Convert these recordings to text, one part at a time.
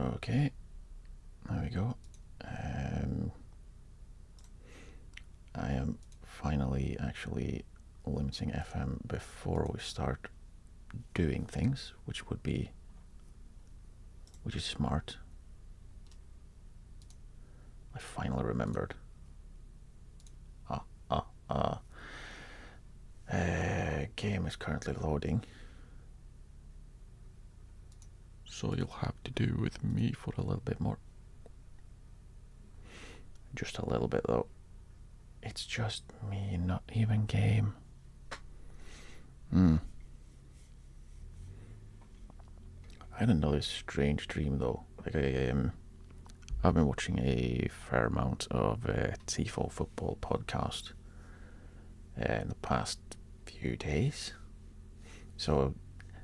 Okay, there we go. I am finally actually limiting FM before we start doing things, which is smart. I finally remembered. Game is currently loading. So you'll have to do with me for a little bit more. Just a little bit though. It's just me, not even game. I had another strange dream though. Like I've been watching a fair amount of Tifo football podcast in the past few days. So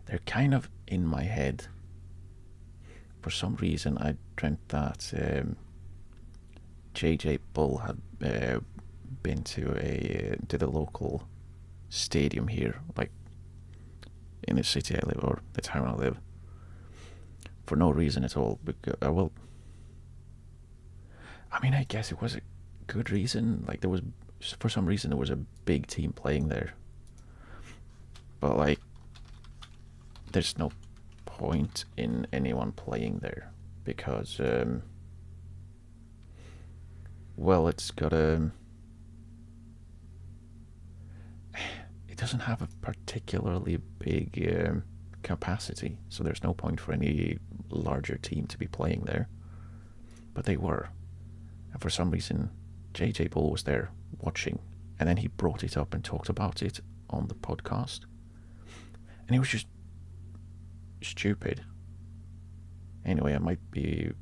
they're kind of in my head. For some reason, I dreamt that J.J. Bull had been to the local stadium here, like in the city I live, or the town I live, for no reason at all. Because, I guess it was a good reason. Like for some reason, there was a big team playing there. But like, there's no point in anyone playing there because, it's got it doesn't have a particularly big capacity, so there's no point for any larger team to be playing there. But they were, and for some reason, JJ Bull was there watching, and then he brought it up and talked about it on the podcast, and it was just stupid. Anyway, I might be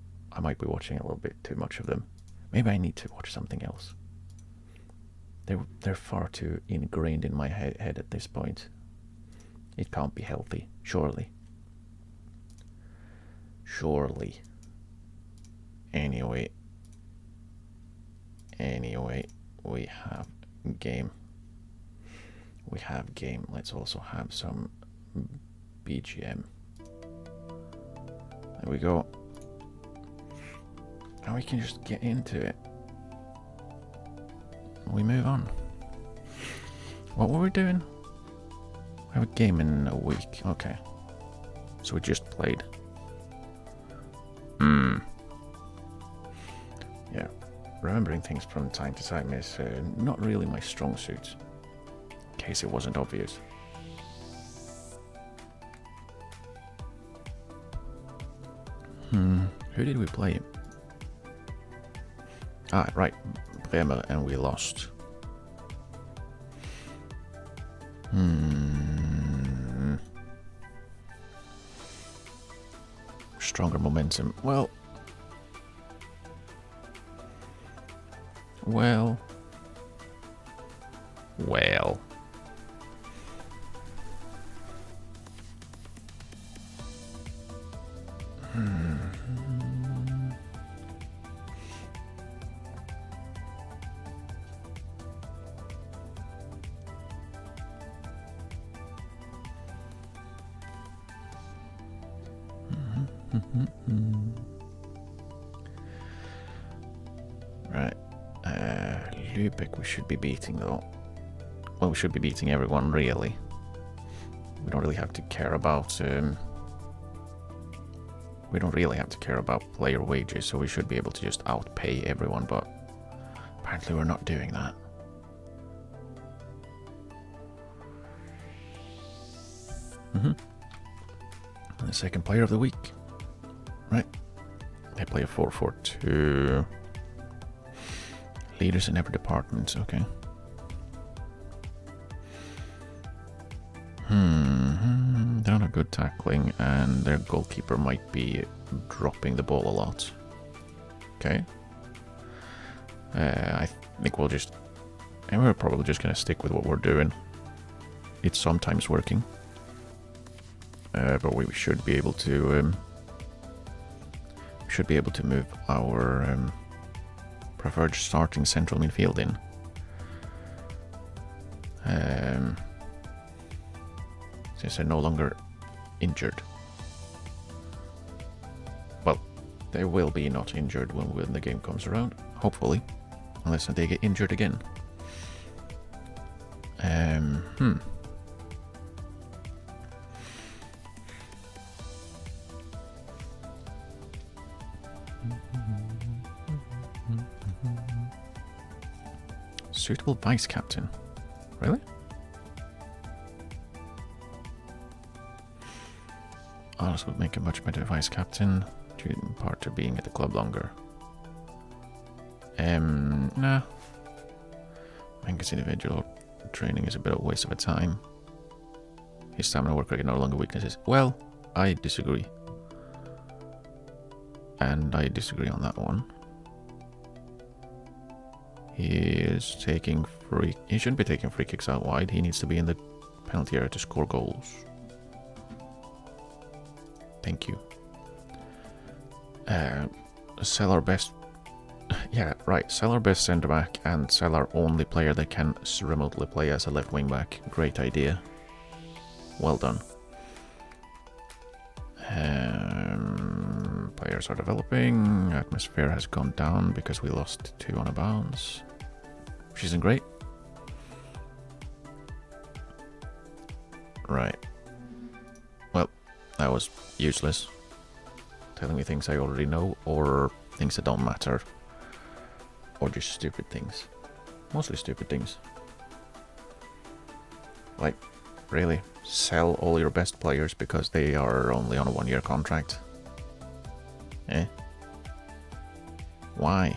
watching a little bit too much of them. Maybe I need to watch something else. They're far too ingrained in my head at this point. It can't be healthy, surely. Anyway, we have game. Let's also have some BGM. There we go. And we can just get into it. We move on. What were we doing? We have a game in a week. Okay. So we just played. Yeah. Remembering things from time to time is not really my strong suit. In case it wasn't obvious. Who did we play? Right. Bremer, and we lost. Stronger momentum. Well. Right. Lübeck we should be beating though. Well, we should be beating everyone really. We don't really have to care about player wages, so we should be able to just outpay everyone, but apparently we're not doing that. And the second player of the week. Right. They play a 4-4-2. Leaders in every department, okay. They're not a good tackling, and their goalkeeper might be dropping the ball a lot. Okay. I think we're probably just gonna stick with what we're doing. It's sometimes working. But we should be able to move our preferred starting central midfield in. Since they're no longer injured. Well, They will be not injured when the game comes around, hopefully. Unless they get injured again. Suitable vice captain. Really? Oh, this would make a much better vice captain, due in part to being at the club longer. Nah. Manga's individual training is a bit of a waste of a time. His stamina work rate no longer weaknesses. Well, I disagree. And I disagree on that one. He is taking free... He shouldn't be taking free kicks out wide. He needs to be in the penalty area to score goals. Thank you. Sell our best... Yeah, right. Sell our best centre-back and sell our only player that can remotely play as a left wing-back. Great idea. Well done. Players are developing. Atmosphere has gone down because we lost 2 on a bounce, which isn't great. Right. Well, that was useless. Telling me things I already know, or things that don't matter, or just stupid things. Mostly stupid things. Like, really? Sell all your best players because they are only on a 1-year contract? Eh? Why?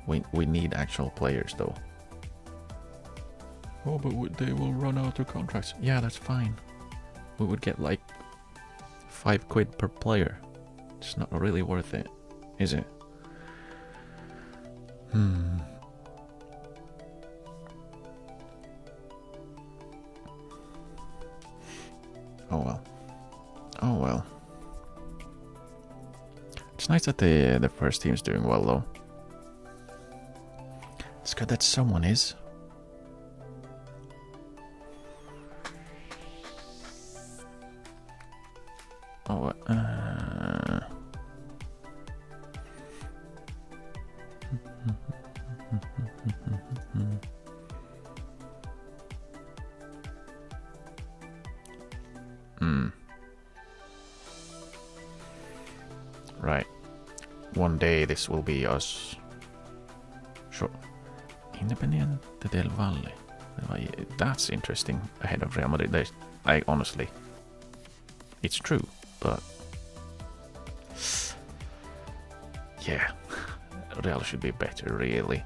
We need actual players though. Oh, but they will run out of contracts. Yeah, that's fine. We would get like £5 per player. It's not really worth it, is it? Oh well. Oh well. It's nice that the first team's doing well though. It's good that someone is. Oh, Right. One day this will be us. Sure. Independiente del Valle. That's interesting. Ahead of Real Madrid. I honestly... It's true, but... Yeah. Real should be better, really.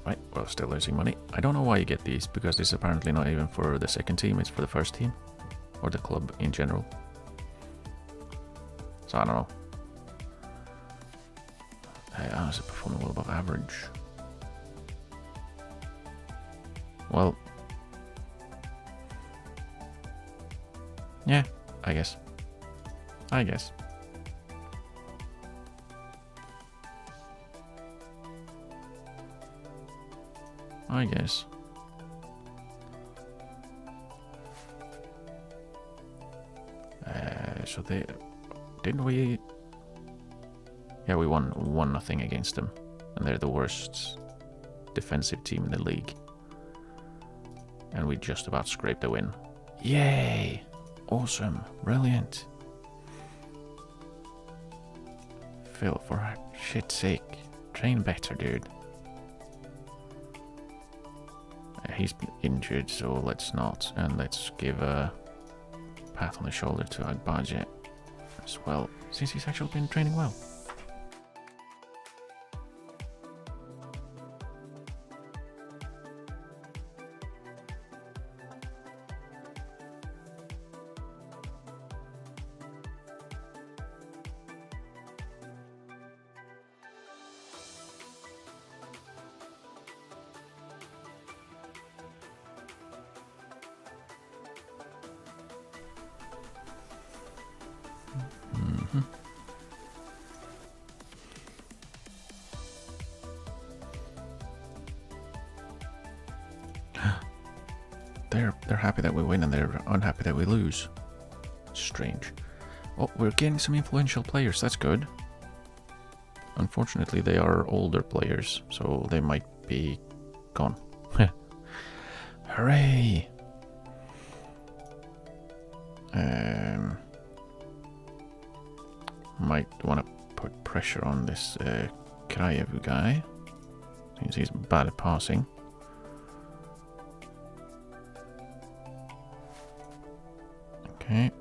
Right, well, still losing money. I don't know why you get these, because this is apparently not even for the second team, it's for the first team. Or the club in general. So I don't know. Honestly, performing well above average. Well. Yeah, I guess. I guess. I guess. So they... Didn't we... Yeah, we won 1-0 against them. And they're the worst defensive team in the league. And we just about scraped a win. Yay! Awesome. Brilliant. Phil, for shit's sake. Train better, dude. He's been injured, so let's not. And let's give a pat on the shoulder to Agbaje as well, since he's actually been training well. they're happy that we win and they're unhappy that we lose. Strange. Oh, we're getting some influential players. That's good. Unfortunately, they are older players, so they might be gone. Hooray! Might want to put pressure on this Krajev guy, since he's bad at passing. Okay.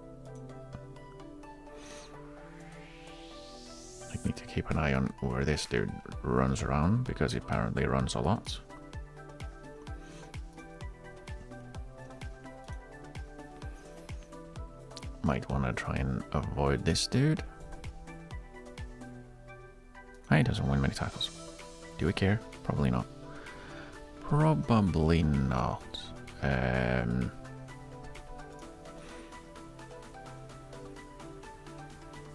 I need to keep an eye on where this dude runs around, because he apparently runs a lot. Might want to try and avoid this dude. He doesn't win many tackles. Do we care? Probably not. Probably not.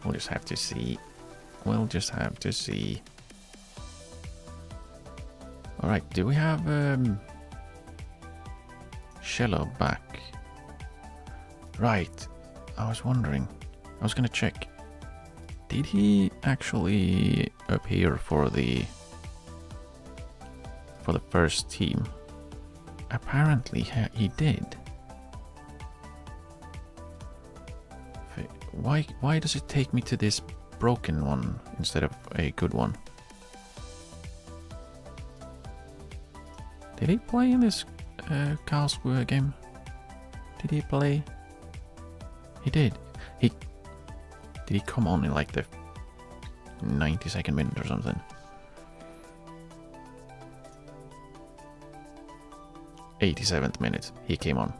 We'll just have to see. We'll just have to see. Alright, do we have Shello back? Right. I was wondering. I was gonna check. Did he actually appear for the first team? Apparently he did. Why does it take me to this broken one instead of a good one? Did he play in this Karlsruhe game? Did he play? He did. Did he come on in like the 92nd minute or something? 87th minute he came on.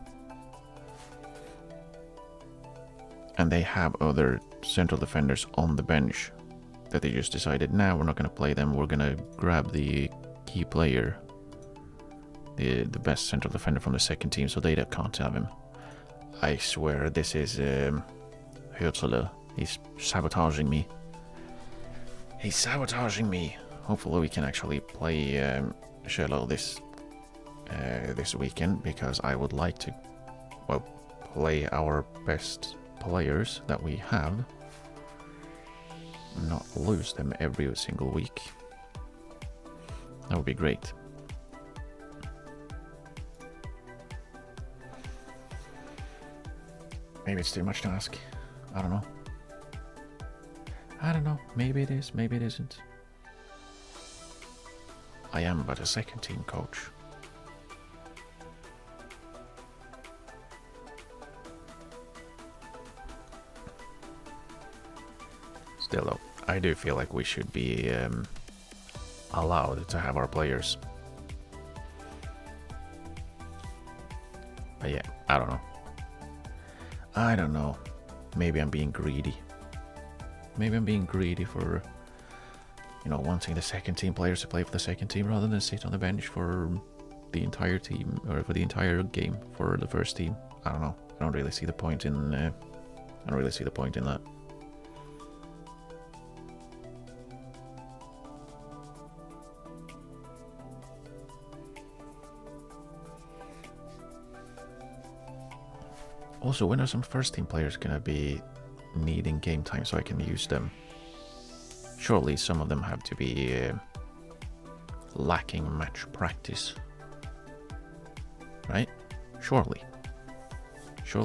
And they have other central defenders on the bench that they just decided, nah, we're not going to play them, we're going to grab the key player, the best central defender from the second team, so they can't have him. I swear this is Hürtzele. He's sabotaging me. He's sabotaging me. Hopefully we can actually play Shello this weekend, because I would like to, well, play our best players that we have, not lose them every single week. That would be great. Maybe it's too much to ask. I don't know. I don't know. Maybe it is, maybe it isn't. I am but a second team coach. Still though, I do feel like we should be allowed to have our players. But yeah, I don't know. I don't know. Maybe I'm being greedy. Maybe I'm being greedy for, you know, wanting the second team players to play for the second team rather than sit on the bench for the entire team, or for the entire game for the first team. I don't know. I don't really see the point in that. Also, when are some first team players gonna be needing game time so I can use them? Surely some of them have to be lacking match practice, right? Surely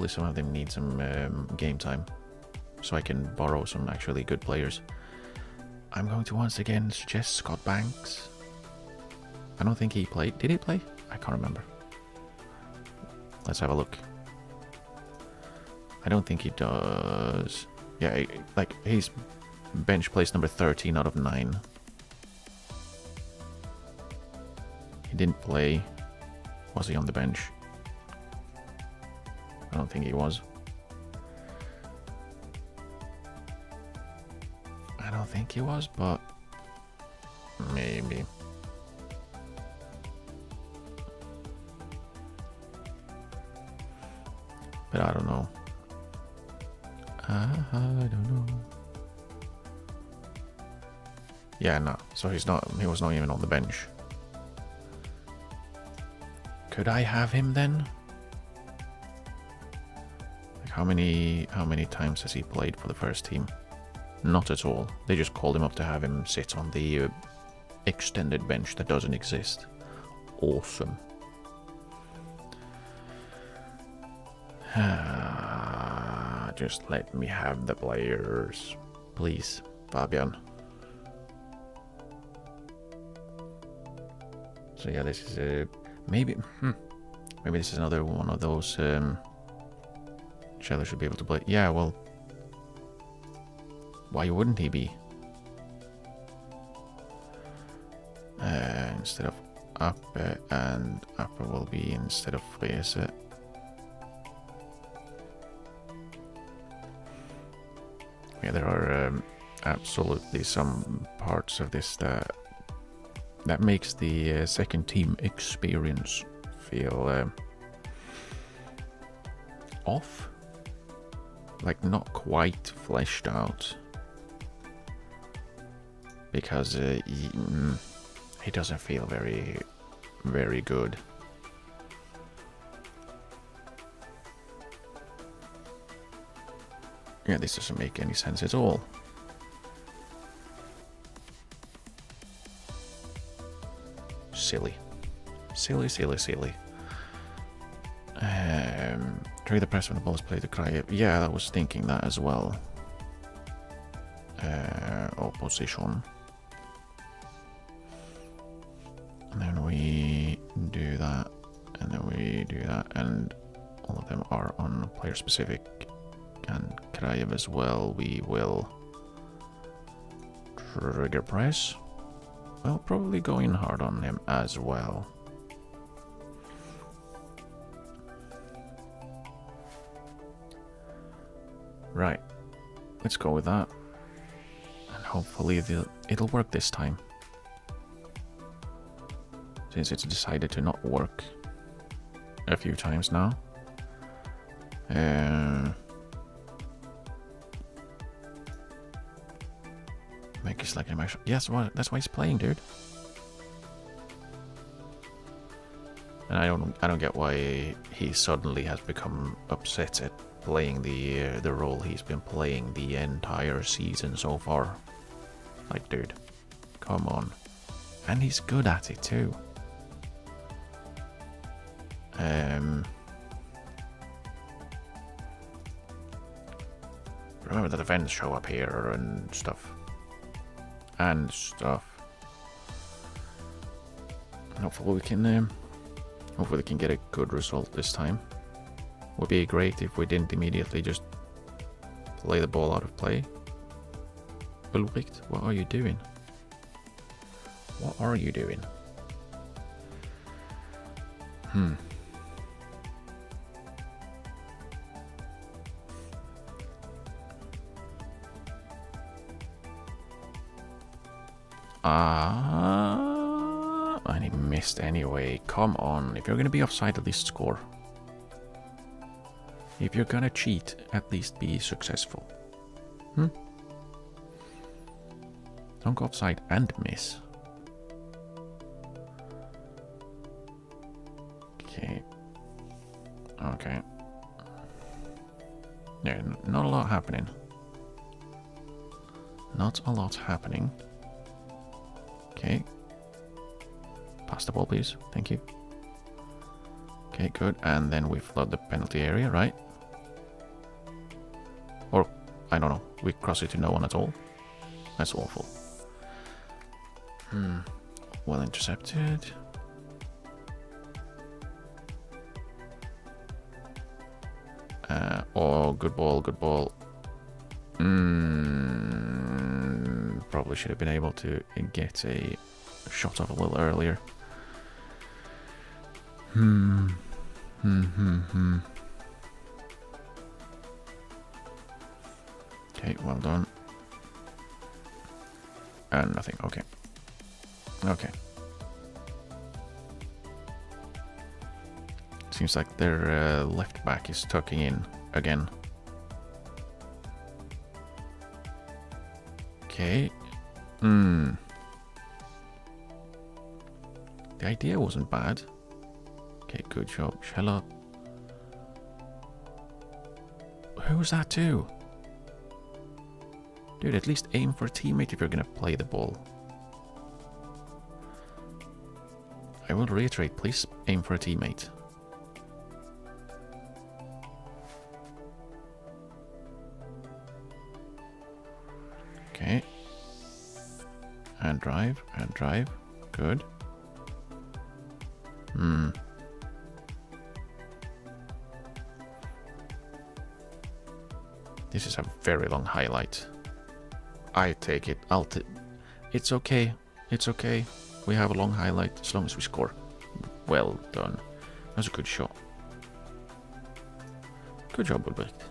some of them need some game time so I can borrow some actually good players. I'm going to once again suggest Scott Banks. I don't think he played. Did he play? I can't remember. Let's have a look. I don't think he does. Yeah, like he's bench place number 13 out of 9. He didn't play. Was he on the bench? I don't think he was. I don't think he was, but maybe. But I don't know. I don't know. Yeah, no. So he was not even on the bench. Could I have him then? How many times has he played for the first team? Not at all. They just called him up to have him sit on the extended bench that doesn't exist. Awesome. Just let me have the players. Please, Fabian. So yeah, this is maybe this is another one of those Scheller should be able to play. Yeah, well, why wouldn't he be? Instead of Appe, and Appe will be instead of Frese. Yeah, there are absolutely some parts of this that makes the second team experience feel off, like not quite fleshed out, because he doesn't feel very, very good. Yeah, this doesn't make any sense at all. Silly. Silly. Trade the press when the ball is played to cry. Yeah, I was thinking that as well. Opposition. And then we do that. And then we do that. And all of them are on player specific. And Krajev as well. We will trigger press. Well, probably going hard on him as well. Right, let's go with that. And hopefully it'll work this time. Since it's decided to not work a few times now. Make it like an emotion. Yes, well, that's why he's playing, dude. And I don't get why he suddenly has become upset at playing the role he's been playing the entire season so far. Like, dude, come on. And he's good at it too. Remember that events show up here and stuff. Hopefully we can get a good result this time. Would be great if we didn't immediately just play the ball out of play. Ulrich, what are you doing? What are you doing? And he missed anyway. Come on. If you're going to be offside, at least score. If you're going to cheat, at least be successful. Don't go offside and miss. Okay. Yeah, not a lot happening. Not a lot happening. Okay. Pass the ball, please. Thank you. Okay, good. And then we flood the penalty area, right? Or, I don't know. We cross it to no one at all. That's awful. Well intercepted. Oh, good ball, good ball. Probably should have been able to get a shot off a little earlier. Okay, well done. And nothing, okay. Okay. Seems like their left back is tucking in again. Okay. The idea wasn't bad. Okay, good job. Shell up. Who's that to? Dude, at least aim for a teammate if you're gonna play the ball. I will reiterate, please aim for a teammate. Okay. And drive, and drive. Good. This is a very long highlight. I take it. It's okay. It's okay. We have a long highlight as long as we score. Well done. That was a good shot. Good job, Ulbricht.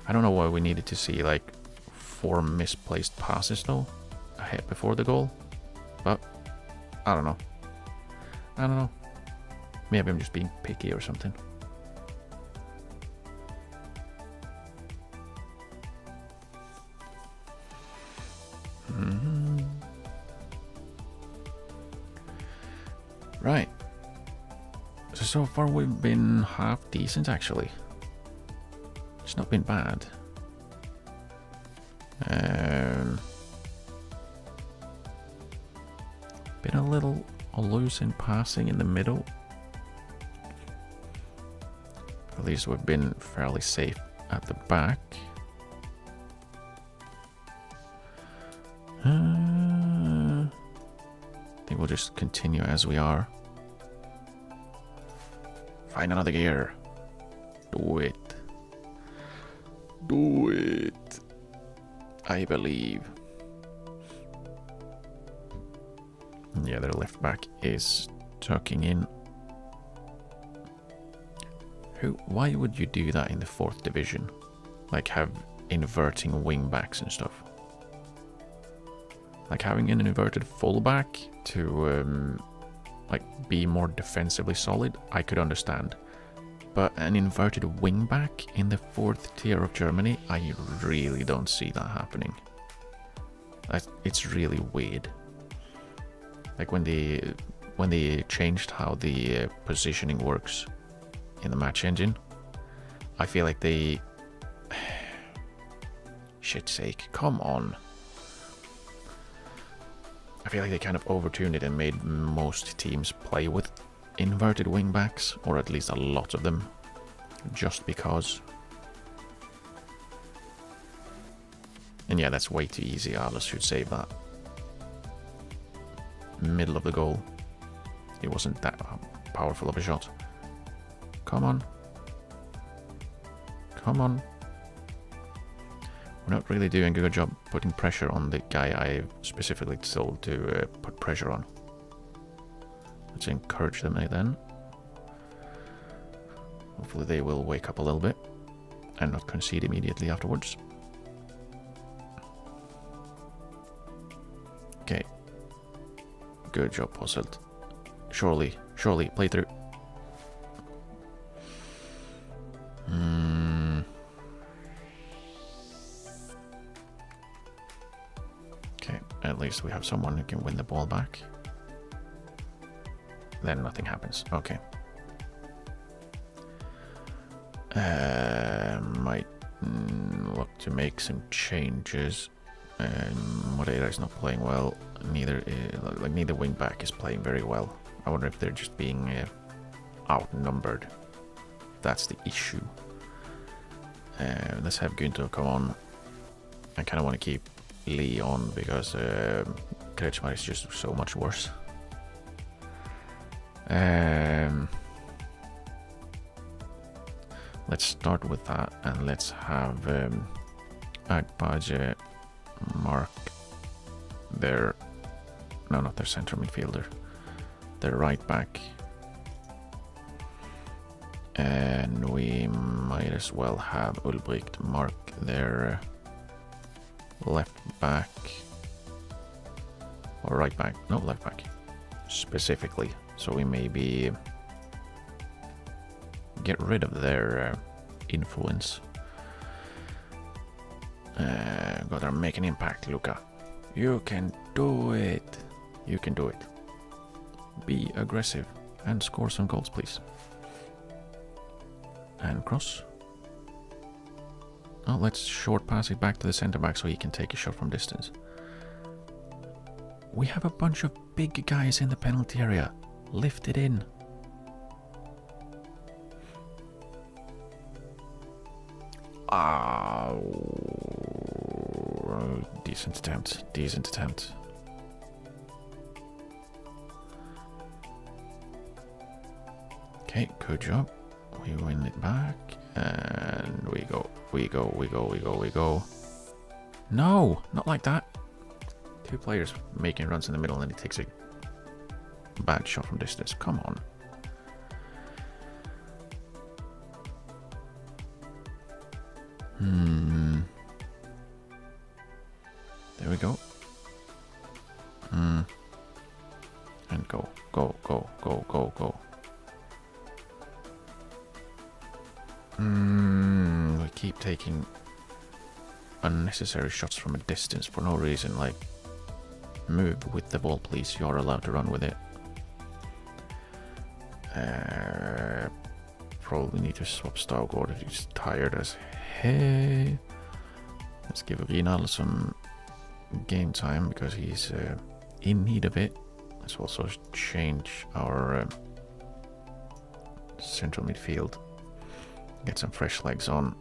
I don't know why we needed to see like 4 misplaced passes though ahead before the goal, but I don't know. I don't know. Maybe I'm just being picky or something. Right. So far we've been half decent actually. It's not been bad. Been a little loose in passing in the middle. At least we've been fairly safe at the back. I think we'll just continue as we are. Find another gear. Do it. Do it. I believe. Yeah, their left back is tucking in. Why would you do that in the 4th division? Like have inverting wing backs and stuff. Like having an inverted fullback to like be more defensively solid, I could understand. But an inverted wingback in the 4th tier of Germany, I really don't see that happening. It's really weird. Like when they changed how the positioning works in the match engine, I feel like they... Shit's sake, come on. I feel like they kind of overtuned it and made most teams play with inverted wingbacks, or at least a lot of them, just because. And yeah, that's way too easy. Alice should save that. Middle of the goal. It wasn't that powerful of a shot. Come on. Come on. We're not really doing a good job putting pressure on the guy I specifically told to put pressure on. Let's encourage them then. Hopefully they will wake up a little bit and not concede immediately afterwards. Okay. Good job, Posselt. Surely, play through. Okay, at least we have someone who can win the ball back. Then nothing happens. Okay. Might look to make some changes. Moreira is not playing well. Neither wing back is playing very well. I wonder if they're just being outnumbered. That's the issue. Let's have Günther come on. I kind of want to keep Lee on because Kretschmar is just so much worse. Let's start with that and let's have Agbaje mark their... No, not their center midfielder. Their right back. And we might as well have Ulbricht mark their left back. Or right back. No, left back. Specifically. So we maybe get rid of their influence. Gotta make an impact, Luca. You can do it. You can do it. Be aggressive and score some goals, please. And cross. Oh, let's short pass it back to the centre back so he can take a shot from distance. We have a bunch of big guys in the penalty area. Lift it in. Decent attempt. Decent attempt. Okay, good job. We win it back. And we go. We go. We go. We go. We go. No! Not like that. Two players making runs in the middle and he takes a bad shot from distance. Come on. There we go. And go. Go, go, go, go, go. We keep taking unnecessary shots from a distance for no reason, like move with the ball please, you're allowed to run with it. Probably need to swap Stargård, he's tired as hey. Let's give Rinal some game time because he's in need of it. Let's also change our central midfield, get some fresh legs on.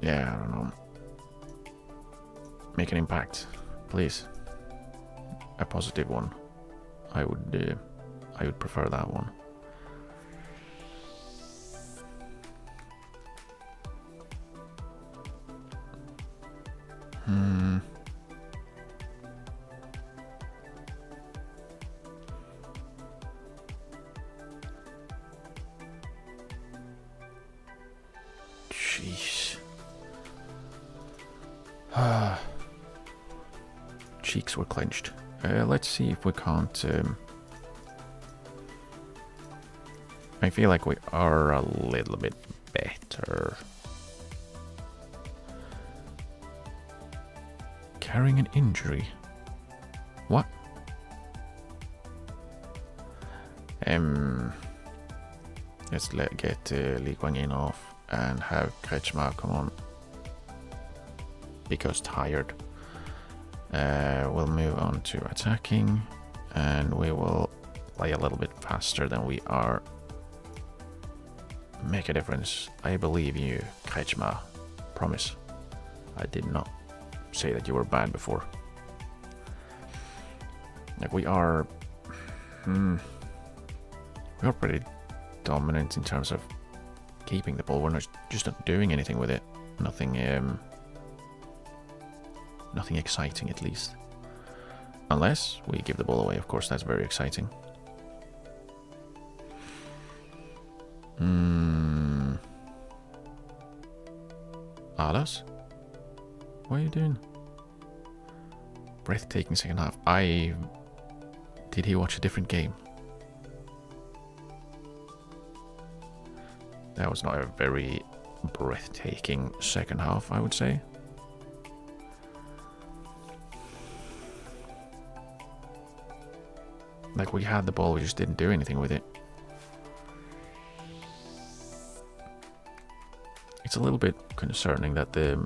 Yeah, I don't know. Make an impact, please. A positive one. I would prefer that one. Jeez. Cheeks were clenched. Let's see if we can't... I feel like we are a little bit better. Carrying an injury. What? Let's get Lee Kwang In off and have Kretschmer come on. Because tired. We'll move on to attacking and we will play a little bit faster than we are. Make a difference. I believe you, Kretschmer. Promise. I did not say that you were bad before. Like we are pretty dominant in terms of keeping the ball. We're not just not doing anything with it. Nothing nothing exciting at least. Unless we give the ball away, of course that's very exciting. Alas? What are you doing? Breathtaking second half. Did he watch a different game? That was not a very breathtaking second half, I would say. Like we had the ball, we just didn't do anything with it. It's a little bit concerning that the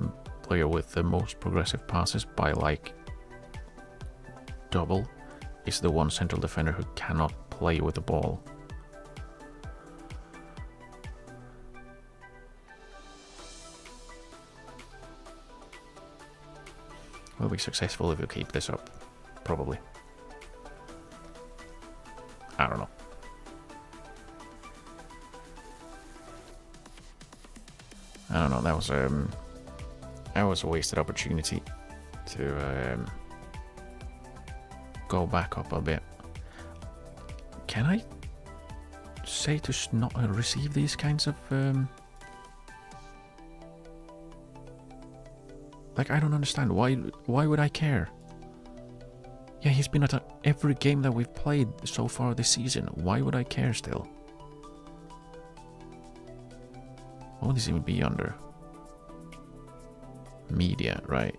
player with the most progressive passes by like double is the one central defender who cannot play with the ball. We'll be successful if we keep this up, probably. I don't know. I don't know, that was a wasted opportunity to go back up a bit. Can I say to not receive these kinds of like, I don't understand. Why would I care? Yeah, he's been at every game that we've played so far this season. Why would I care still? What would this even be under? Media, right.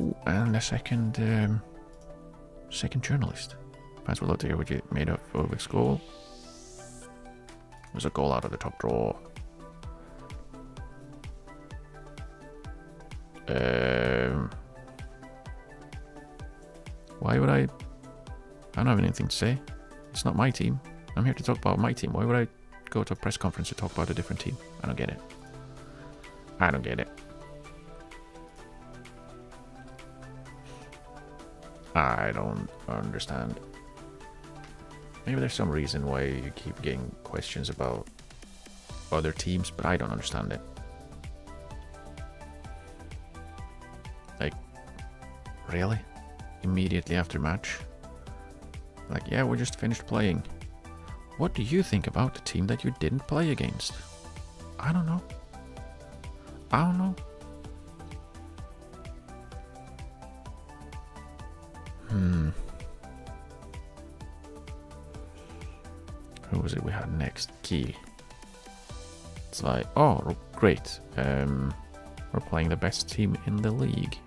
Ooh, and a second Second journalist. Fans would love to hear what you made of Ulrich's goal. There's a goal out of the top draw. Why would I don't have anything to say. It's not my team. I'm here to talk about my team. Why would I go to a press conference to talk about a different team? I don't get it. I don't get it. I don't understand. Maybe there's some reason why you keep getting questions about other teams, but I don't understand it. Like, really? Immediately after match? Like, yeah, we just finished playing. What do you think about the team that you didn't play against? I don't know. I don't know. Who was it we had next? Key. It's like, oh, great. We're playing the best team in the league.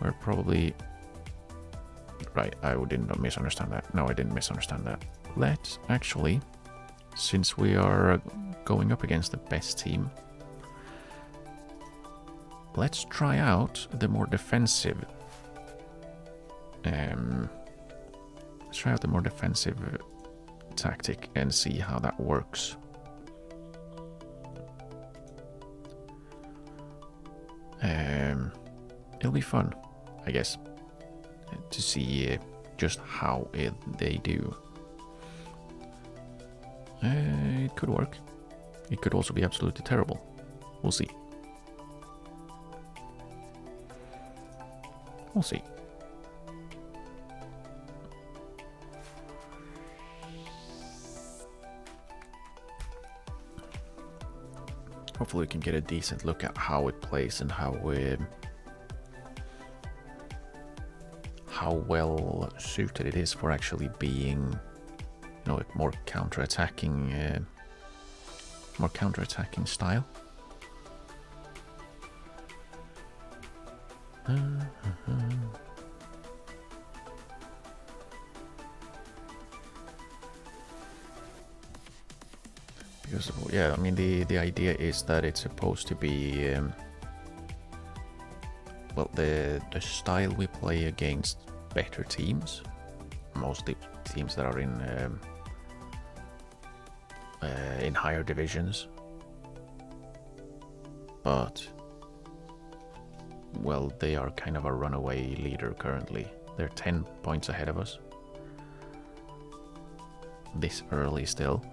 We're probably... Right, I didn't misunderstand that. No, I didn't misunderstand that. Let's actually, since we are going up against the best team, let's try out the more defensive. Let's try out the more defensive tactic and see how that works. It'll be fun, I guess, to see just how they do. It could work. It could also be absolutely terrible. We'll see. We'll see. Hopefully we can get a decent look at how it plays and how well suited it is for actually being, you know, more counter-attacking style. Because, yeah, I mean, the idea is that it's supposed to be, well, the style we play against better teams, mostly teams that are in higher divisions, but, well, they are kind of a runaway leader currently. They're 10 points ahead of us this early still.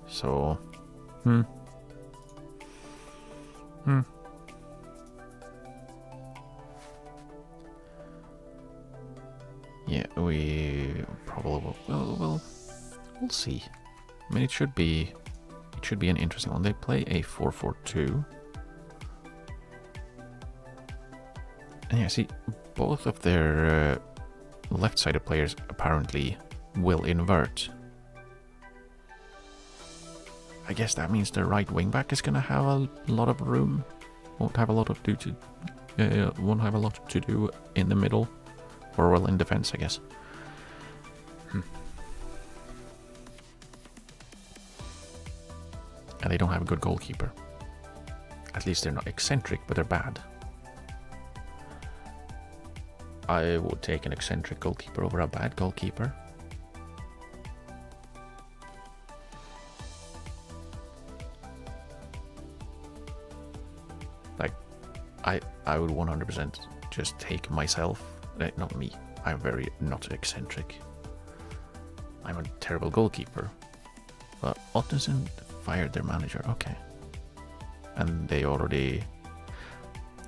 So, yeah, we probably will. We'll see. I mean, it should be an interesting one. They play a 4-4-2, and yeah, see, both of their left-sided players apparently will invert. I guess that means the right wing back is gonna have a lot of room. Won't have a lot to do in the middle, or well, in defense, I guess. And they don't have a good goalkeeper. At least they're not eccentric, but they're bad. I would take an eccentric goalkeeper over a bad goalkeeper. I would 100% just take myself, not me, I'm very not eccentric. I'm a terrible goalkeeper. But Ottensen fired their manager, okay. And they already...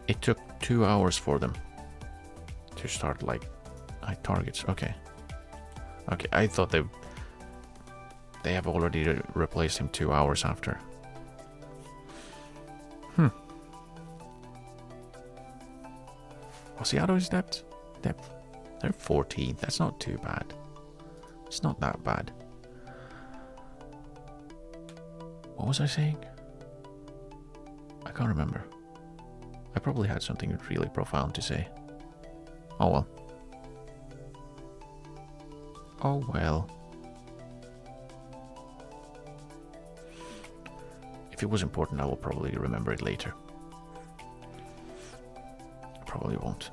It took 2 hours for them to start, like, targets, okay. Okay, I thought they have already replaced him 2 hours after. Oh, Seattle's depth. They're 14th. That's not too bad. It's not that bad. What was I saying? I can't remember. I probably had something really profound to say. Oh well. Oh well. If it was important, I will probably remember it later. Probably won't.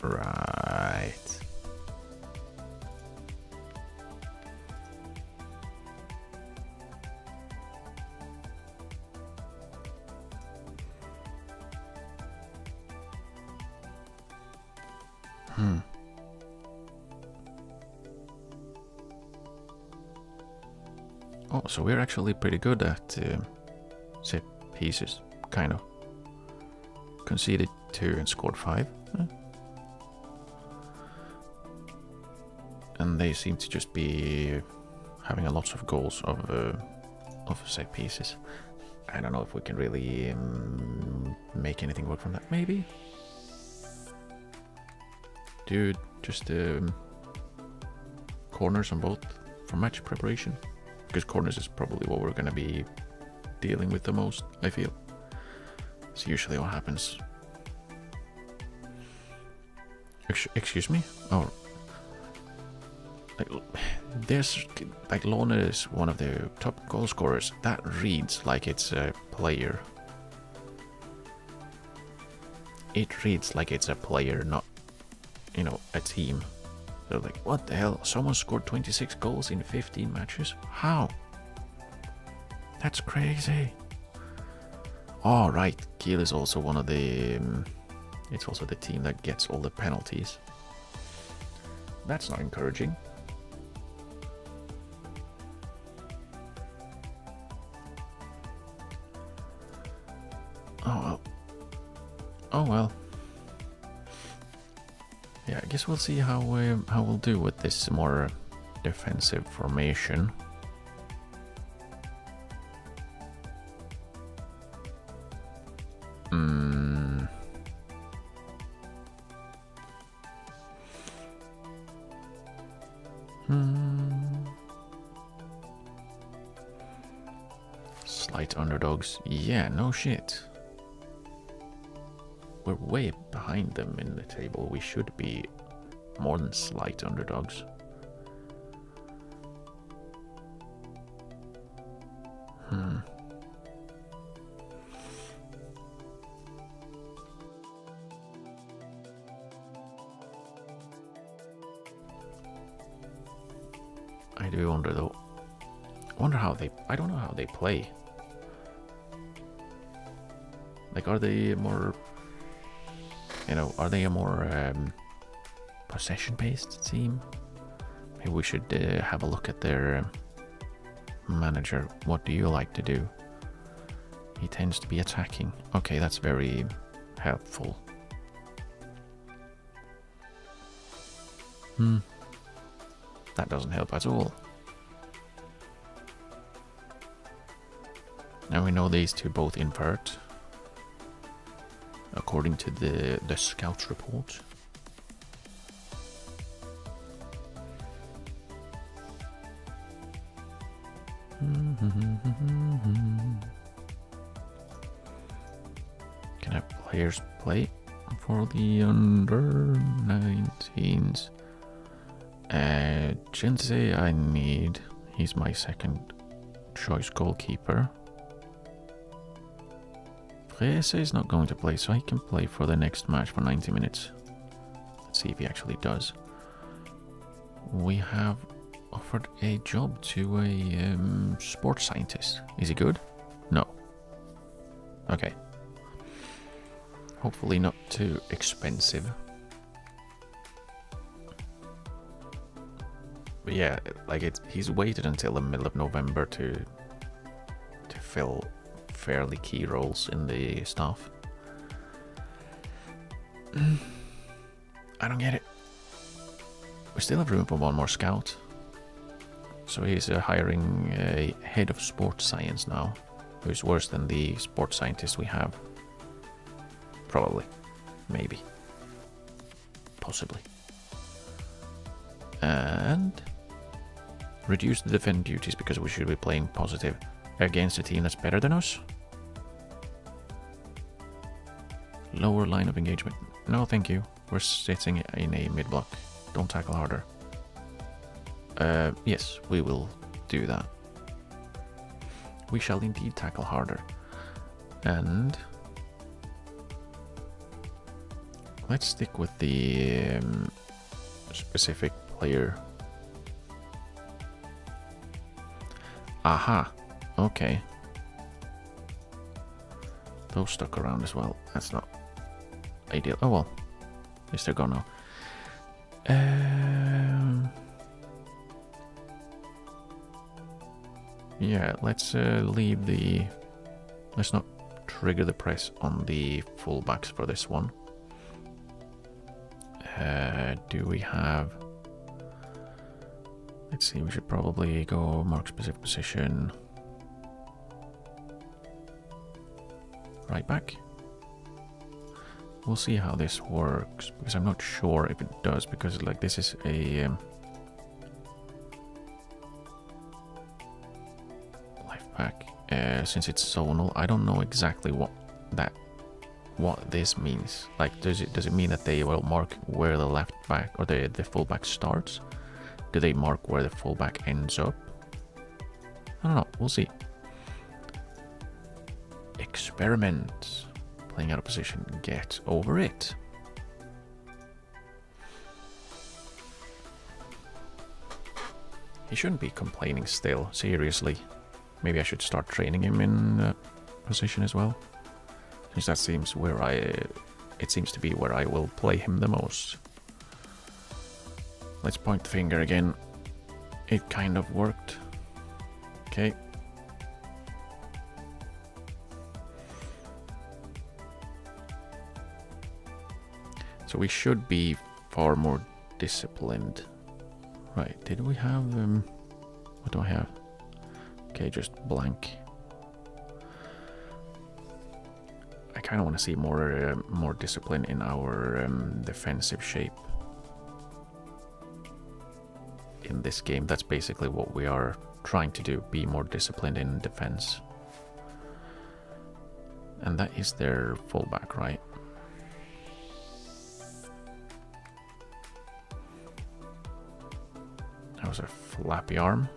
Right. Oh, so we're actually pretty good at set pieces, kind of. Conceded 2 and scored 5. And they seem to just be having a lots of goals of set pieces. I don't know if we can really make anything work from that. Maybe. Dude, just corners on both for match preparation. Because corners is probably what we're going to be dealing with the most, I feel. It's usually what happens. Excuse me? Oh. There's like Lone is one of the top goal scorers. That reads like it's a player. It reads like it's a player, not, you know, a team. They're like, what the hell? Someone scored 26 goals in 15 matches? How? That's crazy. Oh, right. Kiel is also one of the... it's also the team that gets all the penalties. That's not encouraging. Oh, well. Oh, well. Yeah, I guess we'll see how we'll do with this more defensive formation. Slight underdogs. Yeah, no shit. We're way behind them in the table. We should be more than slight underdogs. I do wonder though. Wonder how they... I don't know how they play. Like, are they more... You know, are they a more possession-based team? Maybe we should have a look at their manager. What do you like to do? He tends to be attacking. Okay, that's very helpful. That doesn't help at all. Now we know these two both invert, according to the scout report. Can have players play for the under 19s? Jinsei I need. He's my second choice goalkeeper. Frese is not going to play, so he can play for the next match for 90 minutes. Let's see if he actually does. We have offered a job to a sports scientist. Is he good? No. Okay. Hopefully not too expensive. But yeah, like he's waited until the middle of November to fill fairly key roles in the staff. I don't get it. We still have room for one more scout. So he's hiring a head of sports science now, who's worse than the sports scientist we have. Probably. Maybe. Possibly. And reduce the defend duties because we should be playing positive against a team that's better than us. Lower line of engagement. No, thank you. We're sitting in a mid block. Don't tackle harder. Yes, we will do that. We shall indeed tackle harder. And let's stick with the specific player. Aha. Okay. Those stuck around as well. That's not ideal. Oh well. At least they're gone now. Yeah, let's leave the... Let's not trigger the press on the fullbacks for this one. Do we have... Let's see, we should probably go mark specific position. Right back. We'll see how this works, because I'm not sure if it does, because like this is a... back. Since it's zonal, I don't know exactly what this means. Like, does it mean that they will mark where the left back or the fullback starts? Do they mark where the fullback ends up? I don't know. We'll see. Experiment. Playing out of position. Get over it. He shouldn't be complaining still. Seriously. Maybe I should start training him in position as well. Since that seems where it seems to be where I will play him the most. Let's point the finger again. It kind of worked. Okay. So we should be far more disciplined. Right, did we have... what do I have? Okay, just blank. I kind of want to see more discipline in our defensive shape. In this game, that's basically what we are trying to do, be more disciplined in defense. And that is their fullback, right? That was a flappy arm.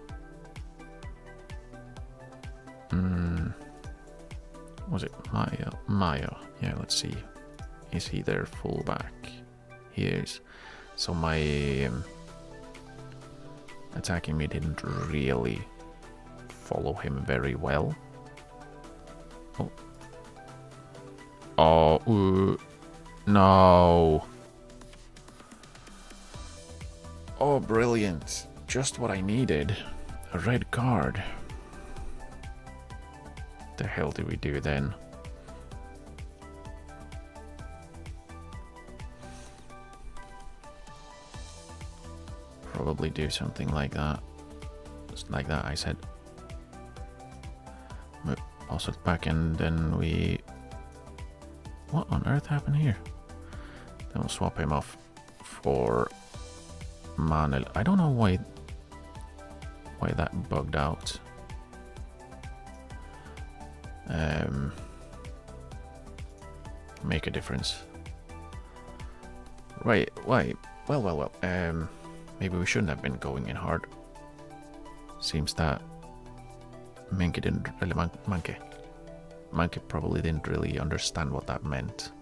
Was it Mayo? Yeah, let's see. Is he their fullback? He is. So my attacking me didn't really follow him very well. Oh. Oh, no. Oh, brilliant. Just what I needed. A red card. The hell do we do then? Probably do something like that. Just like that, I said. Also back and then we... What on earth happened here? Then we'll swap him off for Manel. I don't know why that bugged out. Make a difference. Right, why? Well. Maybe we shouldn't have been going in hard. Seems that Monkey didn't really Monkey probably didn't really understand what that meant.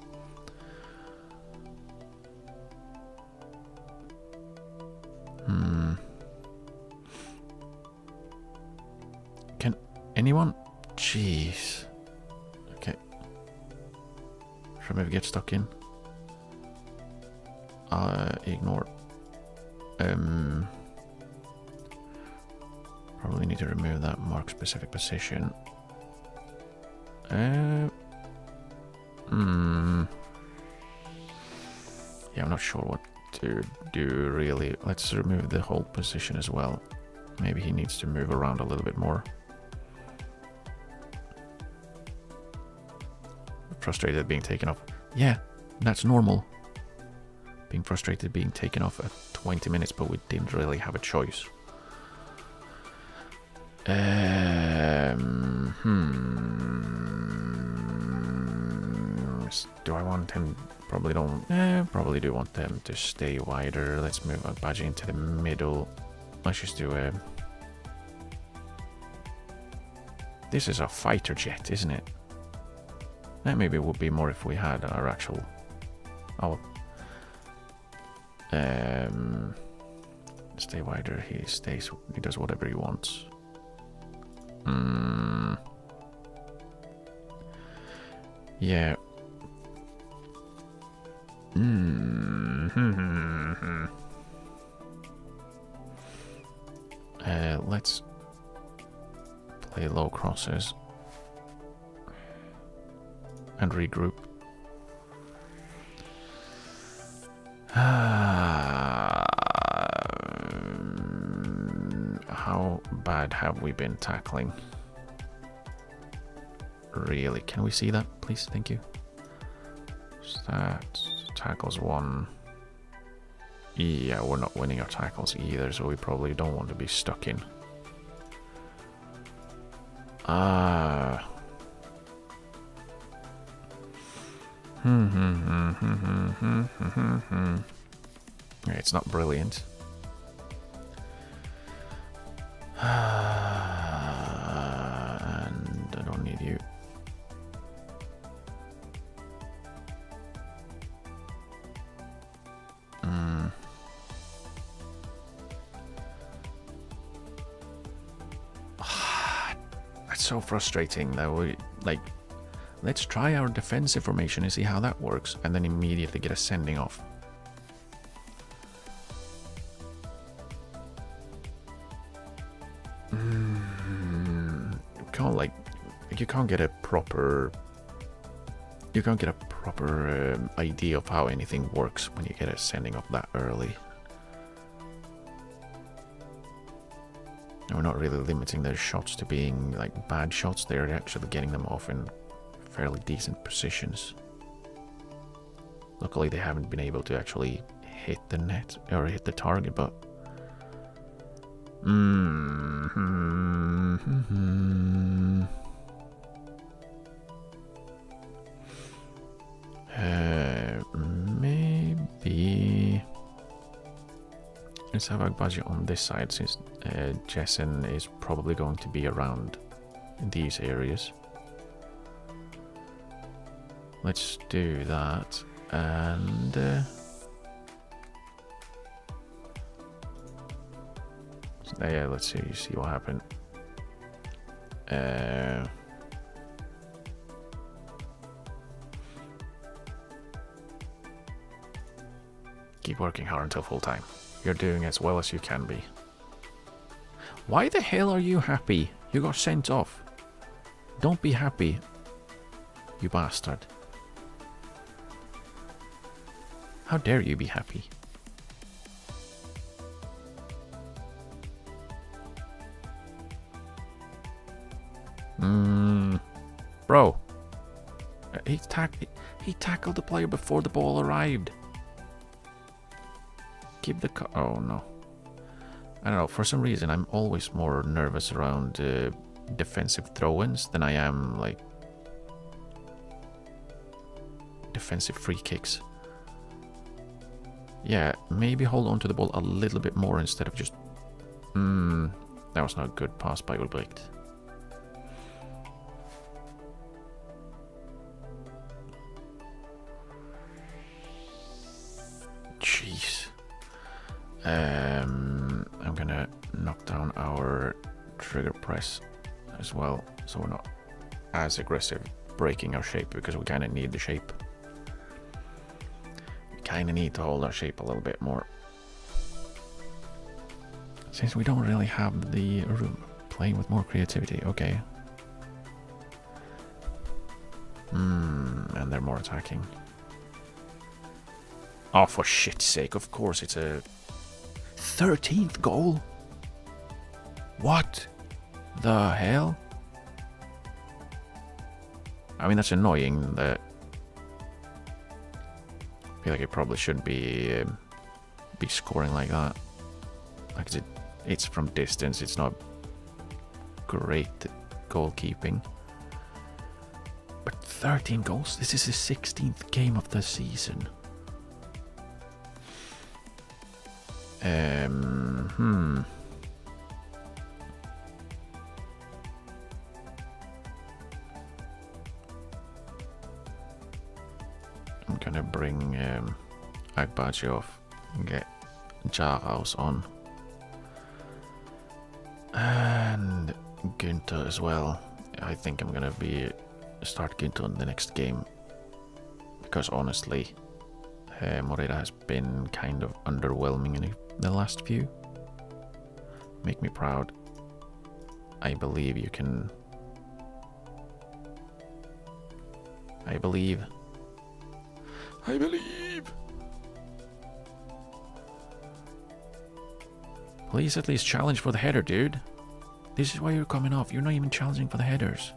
Can anyone? Jeez. Okay. Should I maybe get stuck in? Ignore. Probably need to remove that mark specific position. Yeah, I'm not sure what to do really. Let's remove the hold position as well. Maybe he needs to move around a little bit more. Frustrated being taken off. Yeah, that's normal. Being frustrated being taken off at 20 minutes, but we didn't really have a choice. Do I want him? Probably don't. Probably do want them to stay wider. Let's move our budget into the middle. Let's just do a... This is a fighter jet, isn't it? That maybe would be more if we had our actual... Oh. Stay wider. He stays. He does whatever he wants. Yeah. Let's play low crosses and regroup. How bad have we been tackling? Really? Can we see that, please? Thank you. Stats, tackles 1. Yeah, we're not winning our tackles either, so we probably don't want to be stuck in. It's not brilliant. And I don't need you. That's so frustrating that we, like, let's try our defensive formation and see how that works, and then immediately get a sending off. You can't get a proper idea of how anything works when you get a sending off that early. And we're not really limiting their shots to being like bad shots. They're actually getting them off in fairly decent positions. Luckily they haven't been able to actually hit the net or hit the target, but maybe let's have a budget on this side, since Jessen is probably going to be around these areas. Let's do that, and yeah, let's see what happened. Keep working hard until full time. You're doing as well as you can be. Why the hell are you happy? You got sent off. Don't be happy, you bastard. How dare you be happy? Bro. He tackled the player before the ball arrived. Keep the oh no. I don't know, for some reason I'm always more nervous around defensive throw-ins than I am like defensive free kicks. Yeah, maybe hold on to the ball a little bit more instead of just that was not a good pass by Ulbricht. Jeez. I'm gonna knock down our trigger press as well, so we're not as aggressive breaking our shape, because we kind of need the shape. We kind of need to hold our shape a little bit more, since we don't really have the room. Playing with more creativity, okay. And they're more attacking. Oh, for shit's sake, of course it's a 13th goal? What the hell? I mean, that's annoying. That I feel like it probably shouldn't be scoring like that. Like it's from distance. It's not great goalkeeping. But 13 goals. This is his 16th game of the season. I'm gonna bring Agbajiov and get Jaraus on. And Günther as well. I think I'm gonna start Günther in the next game. Because honestly, Moreira has been kind of underwhelming in the last few. Make me proud. I believe you can. I believe. Please at least challenge for the header, dude. This is why you're coming off. You're not even challenging for the headers.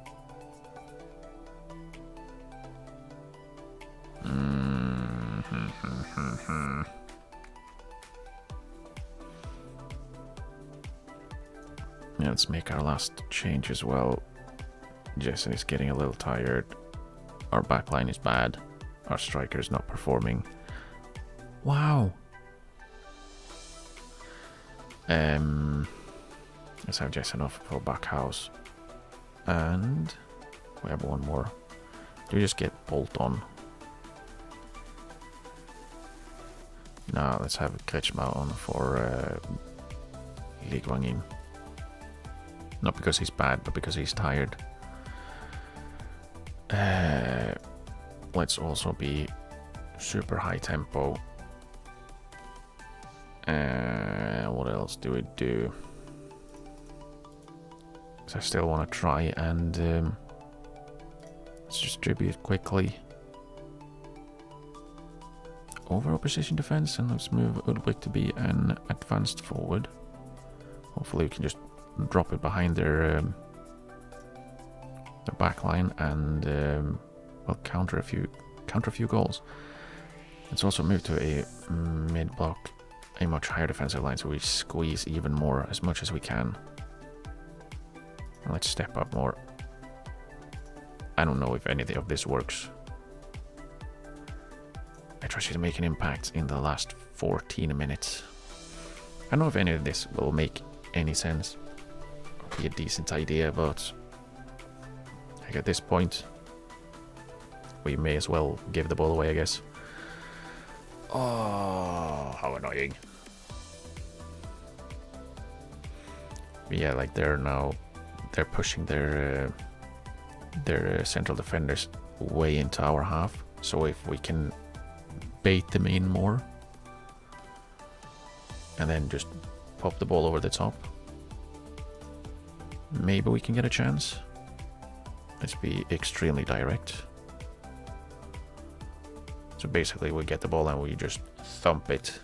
Yeah, let's make our last change as well. Jason is getting a little tired. Our backline is bad. Our striker is not performing. Wow. Let's have Jason off for Backhouse. And we have one more. Do we just get Bolt on? No, let's have Kretschmer on for Lee Guangin. Not because he's bad, but because he's tired. Let's also be super high tempo. What else do we do? Because I still want to try and let's distribute quickly. Overall position defense, and let's move Udvik to be an advanced forward. Hopefully we can just drop it behind their back line and well, counter a few goals. Let's also move to a mid block, a much higher defensive line, so we squeeze even more as much as we can. And let's step up more. I don't know if anything of this works. I trust you to make an impact in the last 14 minutes. I don't know if any of this will make any sense or be a decent idea, but like at this point, we may as well give the ball away, I guess. Oh, how annoying. But yeah, like they're pushing their central defenders way into our half. So if we can bait them in more and then just pop the ball over the top, maybe we can get a chance. Let's be extremely direct. So basically we get the ball and we just thump it.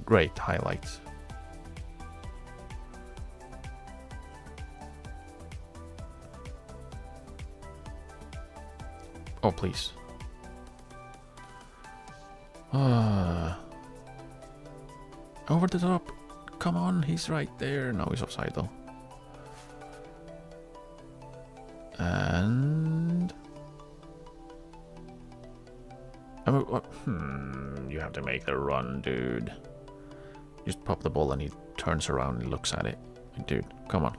Great highlight. Oh, please. Over the top. Come on, he's right there. No, he's offside though. And you have to make the run, dude. Just pop the ball and he turns around and looks at it. Dude, come on.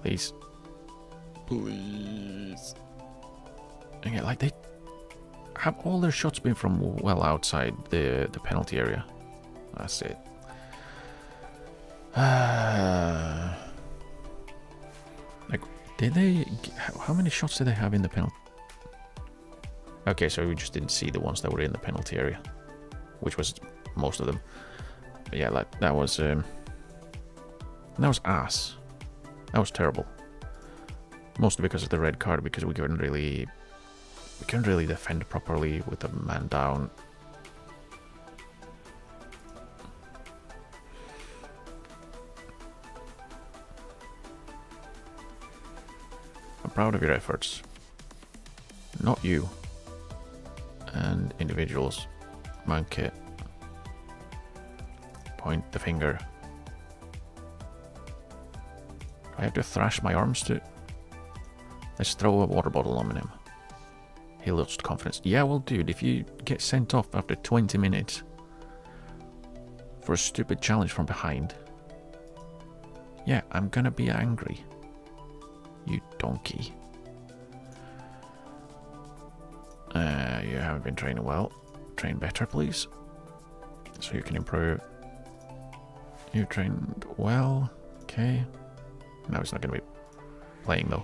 Please. Please. Okay, like they have all their shots been from well outside the penalty area. That's it. Like, did they? How many shots did they have in the penalty? Okay, so we just didn't see the ones that were in the penalty area, which was most of them. But yeah, like that was ass. That was terrible. Mostly because of the red card, because we couldn't really defend properly with a man down. I'm proud of your efforts. Not you. And individuals. Monkey. Point the finger. I have to thrash my arms too. Let's throw a water bottle on him. He lost confidence. Yeah, well, dude, if you get sent off after 20 minutes for a stupid challenge from behind, yeah, I'm gonna be angry. You donkey. You haven't been training well. Train better, please. So you can improve. You trained well. Okay. Now he's not going to be playing, though.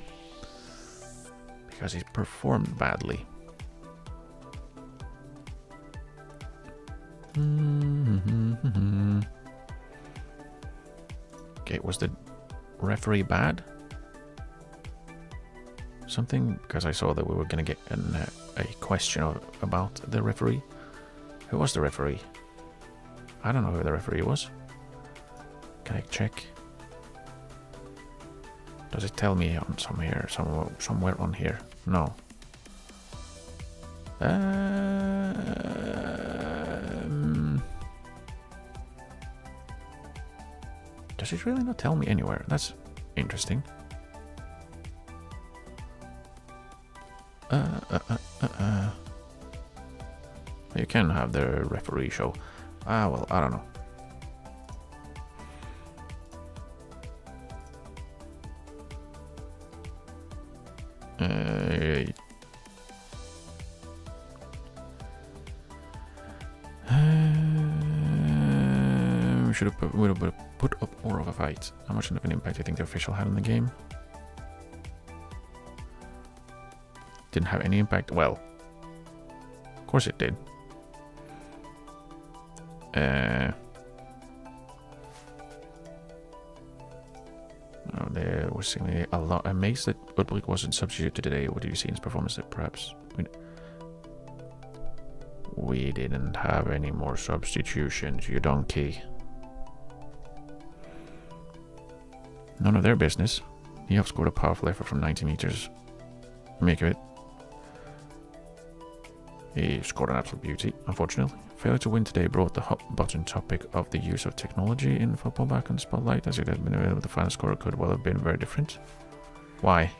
Because he's performed badly. Okay, was the referee bad? Something, because I saw that we were going to get a question about the referee. Who was the referee? I don't know who the referee was. Can I check? Does it tell me on somewhere on here? No. Does it really not tell me anywhere? That's interesting. You can have the referee show. Well, I don't know. We should have put up more of a fight. How much of an impact do you think the official had on the game? Didn't have any impact? Well, of course it did. There was seemingly a lot. Amazed that Udbrich wasn't substituted today. What do you see in his performance? That perhaps we didn't have any more substitutions, you donkey. None of their business. He scored a powerful effort from 90 meters. Make of it. He scored an absolute beauty, unfortunately. Failure to win today brought the hot button topic of the use of technology in football back on the spotlight. As it had been available, the final score could well have been very different. Why?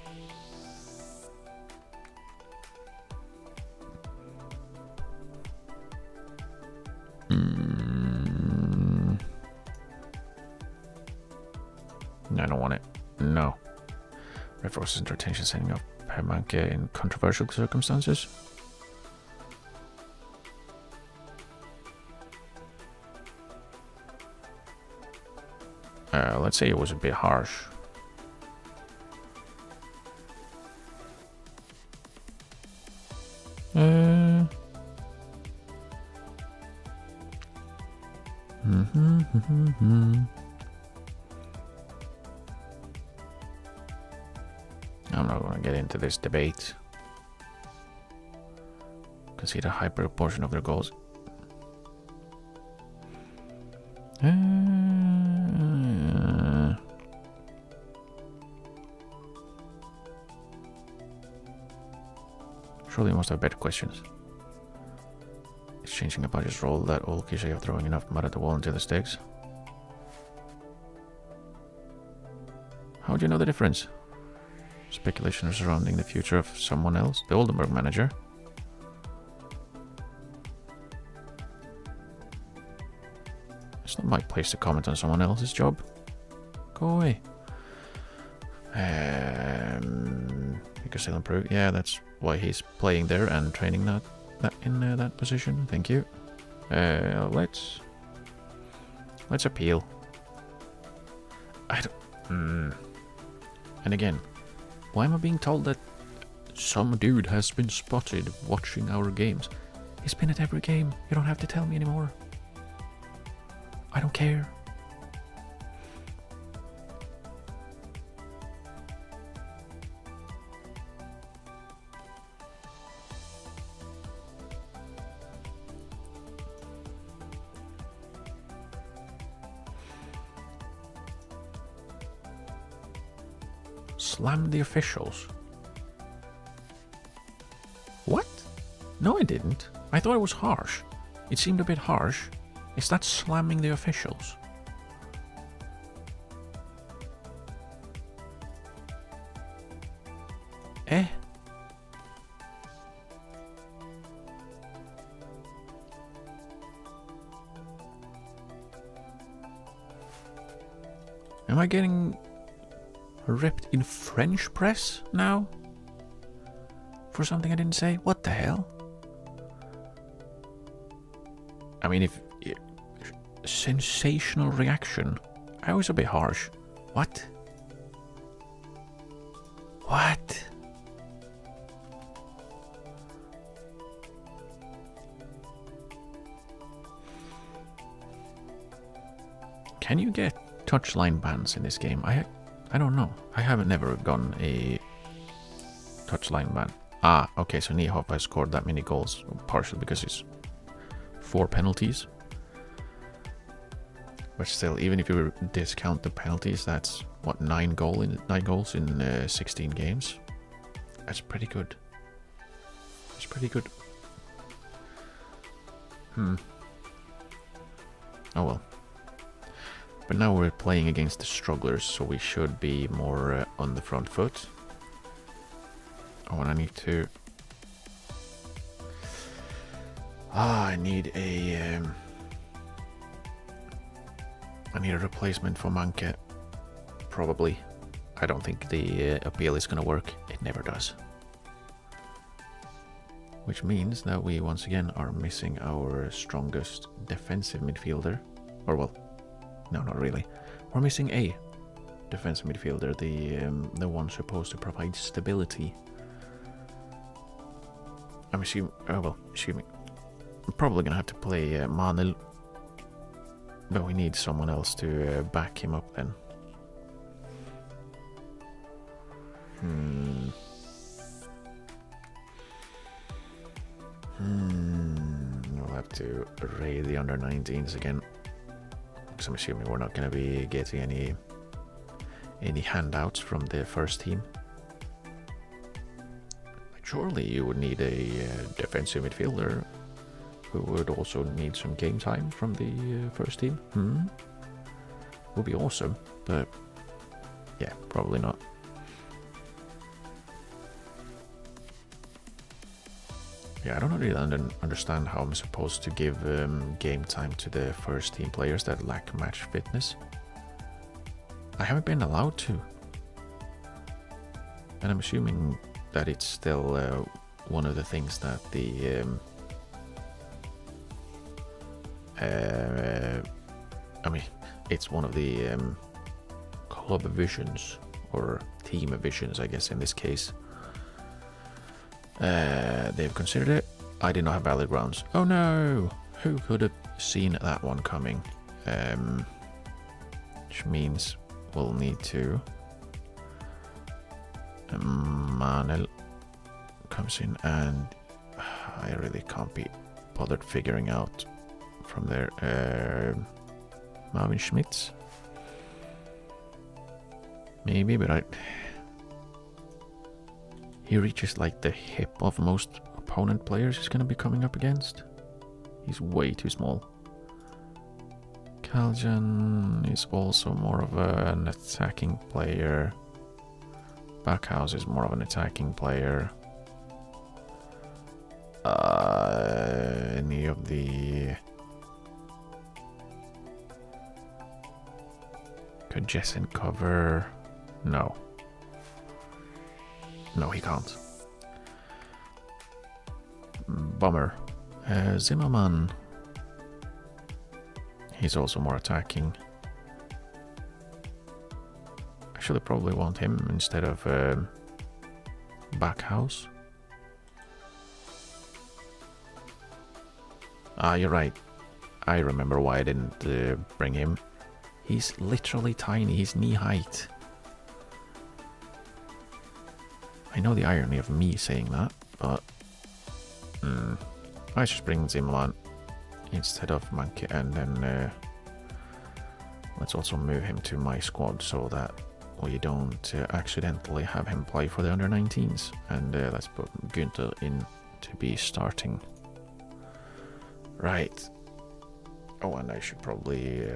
I don't want it. No. Red forces entertain sending off Permanke in controversial circumstances. Let's say it was a bit harsh. I'm not going to get into this debate. Concede a high proportion of their goals. Surely you must have better questions. It's changing about his role, that old cliche of throwing enough mud at the wall until it sticks. How do you know the difference? Speculation surrounding the future of someone else, the Oldenburg manager. It's not my place to comment on someone else's job. Go away. You can still improve. Yeah, that's why he's playing there and training that in that position. Thank you. Let's appeal. I don't. And again, why am I being told that some dude has been spotted watching our games? He's been at every game. You don't have to tell me anymore. I don't care. Slammed the officials. What? No, I didn't. I thought it was harsh. It seemed a bit harsh. Is that slamming the officials? Eh? Am I getting ripped in French press now? For something I didn't say? What the hell? I mean, if... sensational reaction. I was a bit harsh. What? What? Can you get touchline bans in this game? I don't know. I haven't never gotten a touchline ban. Ah, okay, so Niehoff has scored that many goals, partially because it's 4 penalties. But still, even if you discount the penalties, that's what, 9 goals in 16 games. That's pretty good. That's pretty good. Oh well. But now we're playing against the strugglers, so we should be more on the front foot. Oh, and I need to... I need a... I need a replacement for Manke. Probably. I don't think the appeal is gonna work. It never does. Which means that we once again are missing our strongest defensive midfielder. Or well, no, not really. We're missing a defensive midfielder, the one supposed to provide stability. I'm assuming. Oh well, excuse me. I'm probably gonna have to play Manel, but we need someone else to back him up then. We'll have to raid the under-19s again. Because I'm assuming we're not going to be getting any handouts from the first team. Surely you would need a defensive midfielder who would also need some game time from the first team. Would be awesome, but yeah, probably not. Yeah, I don't really understand how I'm supposed to give game time to the first team players that lack match fitness. I haven't been allowed to. And I'm assuming that it's still one of the things that the... I mean, it's one of the club visions, or team visions, I guess, in this case. They've considered it. I did not have valid grounds. Oh no! Who could have seen that one coming? Which means we'll need to... Manel comes in, and I really can't be bothered figuring out from there. Marvin Schmitz? Maybe, but he reaches like the hip of most opponent players he's going to be coming up against. He's way too small. Kaljan is also more of an attacking player. Backhouse is more of an attacking player. Any of the... Could Jessen cover? No. No, he can't. Bummer. Zimmerman. He's also more attacking. Actually, probably want him instead of Backhouse. Ah, you're right. I remember why I didn't bring him. He's literally tiny. He's knee height. I know the irony of me saying that, but I just bring Zimmerman instead of Manke, and then let's also move him to my squad so that we don't accidentally have him play for the under-19s. And let's put Günther in to be starting. Right. Oh, and I should probably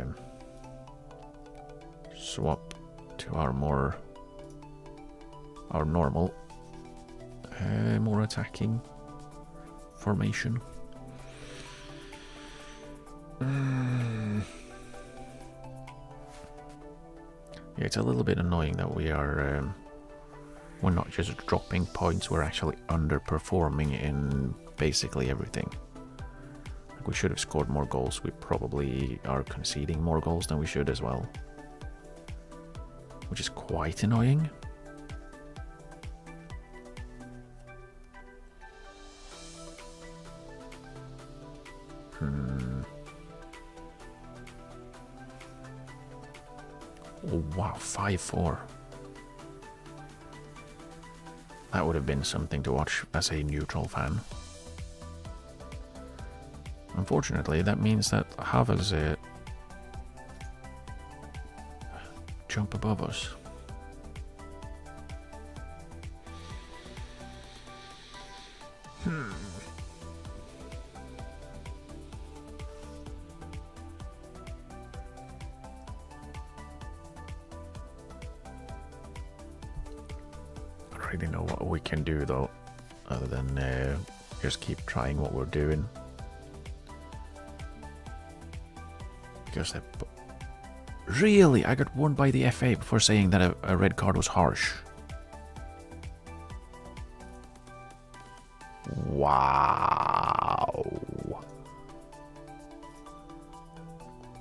swap to our normal, more attacking formation. Yeah, it's a little bit annoying that we're not just dropping points, we're actually underperforming in basically everything. Like, we should have scored more goals. We probably are conceding more goals than we should as well, which is quite annoying. Oh, wow, 5-4. That would have been something to watch as a neutral fan. Unfortunately, that means that Havel's jump above us. I don't really know what we can do though, other than just keep trying what we're doing. Because really, I got warned by the FA before saying that a red card was harsh. Wow.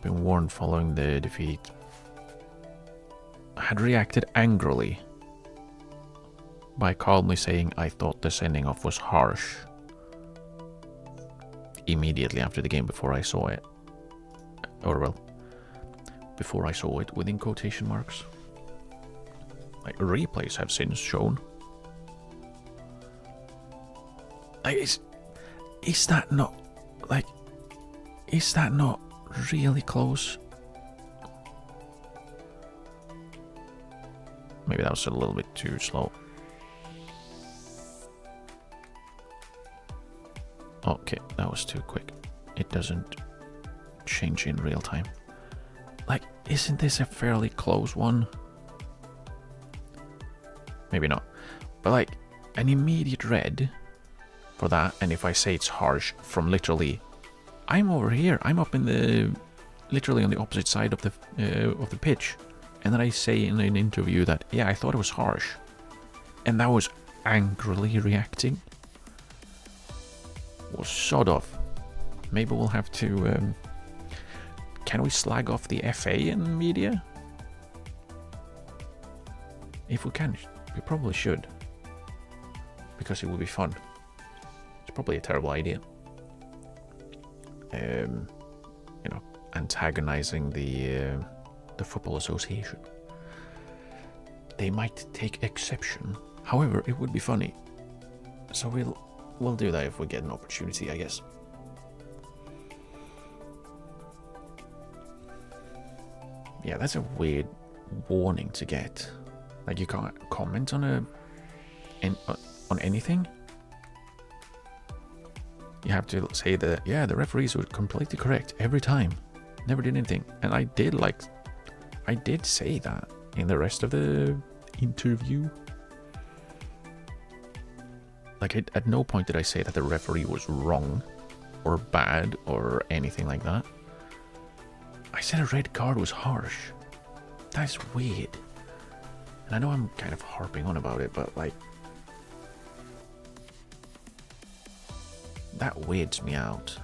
Been warned following the defeat. I had reacted angrily by calmly saying I thought the sending off was harsh immediately after the game before I saw it. Or, well, before I saw it within quotation marks. Like, replays have since shown. Like, is that not, like, is that not really close? Maybe that was a little bit too slow. Okay, that was too quick. It doesn't change in real time. Like, isn't this a fairly close one? Maybe not. But like, an immediate red for that, and if I say it's harsh, from literally, I'm over here, I'm up in the, literally on the opposite side of the pitch, and then I say in an interview that, yeah, I thought it was harsh, and that was angrily reacting. Well, sod off. Maybe we'll have to, can we slag off the FA in media? If we can, we probably should. Because it will be fun. It's probably a terrible idea. You know, antagonizing the Football Association. They might take exception. However, it would be funny. So we'll do that if we get an opportunity, I guess. Yeah, that's a weird warning to get. Like, you can't comment on on anything. You have to say that, yeah, the referees were completely correct every time. Never did anything. And I did say that in the rest of the interview. Like, at no point did I say that the referee was wrong or bad or anything like that. I said a red card was harsh. That's weird. And I know I'm kind of harping on about it, but like, that weirds me out.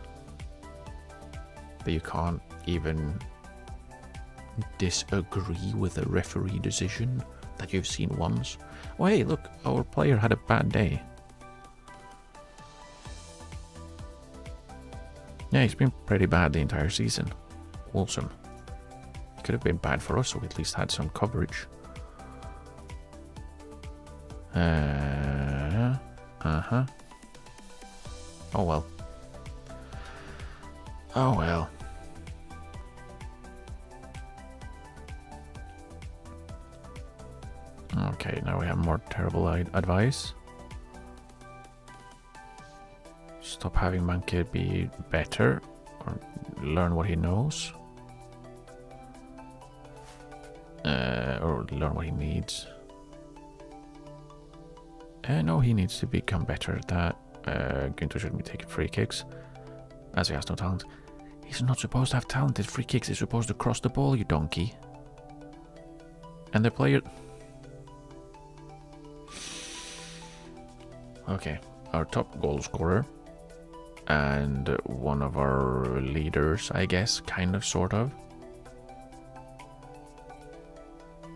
That you can't even disagree with a referee decision that you've seen once. Oh, hey, look, our player had a bad day. Yeah, he's been pretty bad the entire season. Awesome. It could have been bad for us, so we at least had some coverage. Oh well. Oh well. Okay, now we have more terrible advice. Stop having Mankid be better, or learn what he knows. Or learn what he needs. No, he needs to become better at that. Günther shouldn't be taking free kicks, as he has no talent. He's not supposed to have talented free kicks, he's supposed to cross the ball, you donkey. And the player... Okay, our top goal scorer and one of our leaders, I guess, kind of, sort of.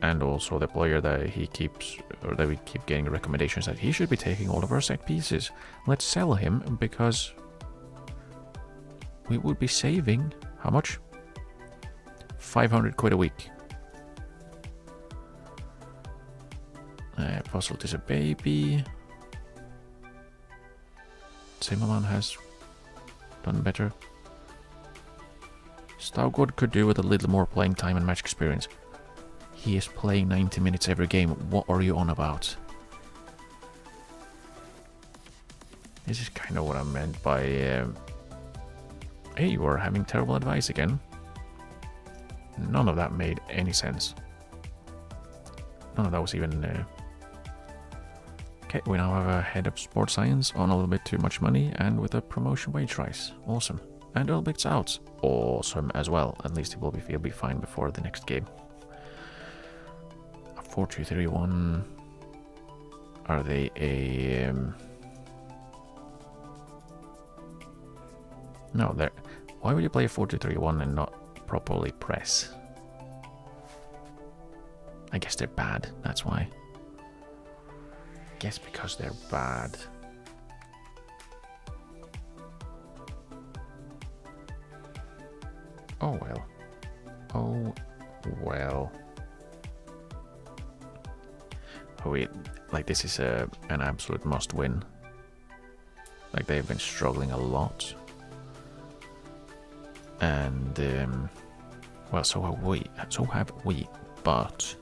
And also the player that he keeps, or that we keep getting recommendations that he should be taking all of our set pieces. Let's sell him, because we would be saving, how much? 500 quid a week. Puzzle is a baby. Zimmerman has done better. Staugård could do with a little more playing time and match experience. He is playing 90 minutes every game. What are you on about? This is kind of what I meant by... hey, you are having terrible advice again. None of that made any sense. None of that was even... Okay, we now have a head of sports science on a little bit too much money and with a promotion wage rise. Awesome. And a little bit out. Awesome as well. At least he'll be fine before the next game. 4-2-3-1. Are they a... No, they're... Why would you play a 4-2-3-1 and not properly press? I guess they're bad, that's why. I guess because they're bad. Oh well. Oh well. Oh wait, like this is an absolute must win. Like they've been struggling a lot. And well, so have we, but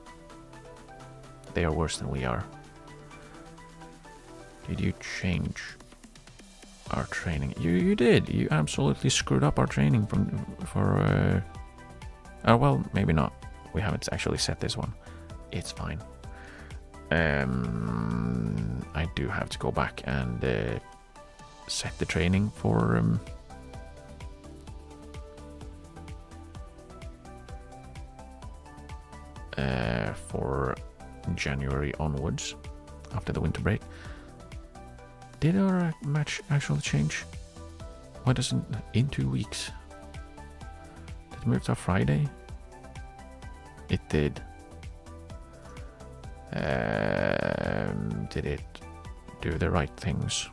they are worse than we are. Did you change our training? You did. You absolutely screwed up our training for oh well, maybe not. We haven't actually set this one. It's fine. I do have to go back and set the training for January onwards, after the winter break. Did our match actually change? Why doesn't... in 2 weeks? Did it move to Friday? It did. Did it do the right things?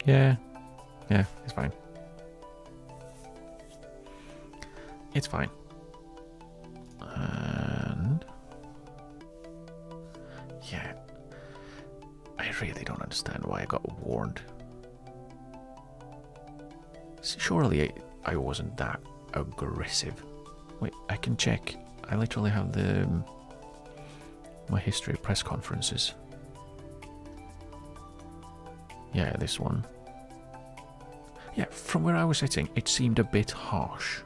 Yeah, it's fine. It's fine. And yeah, I really don't understand why I got warned. Surely I wasn't that aggressive. Wait, I can check. I literally have my history of press conferences. Yeah, this one. Yeah, from where I was sitting, it seemed a bit harsh.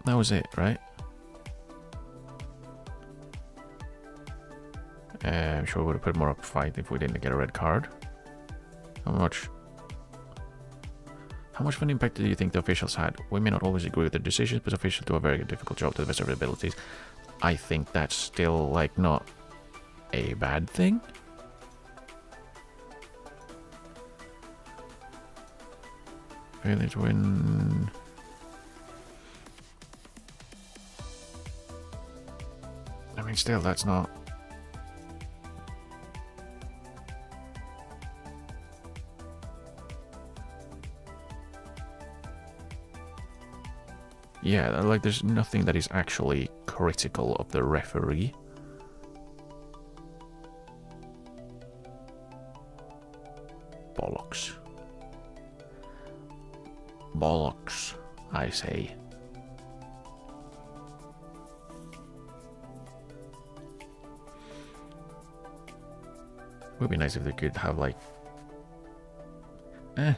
That was it, right? I'm sure we would have put more up fight if we didn't get a red card. How much of an impact do you think the officials had? We may not always agree with their decisions, but officials do a very difficult job to the best of their abilities. I think that's still, like, not a bad thing. Failure to win. I mean, still, that's not... Yeah, like, there's nothing that is actually critical of the referee. Bollocks. Bollocks, I say. Would be nice if they could have like... I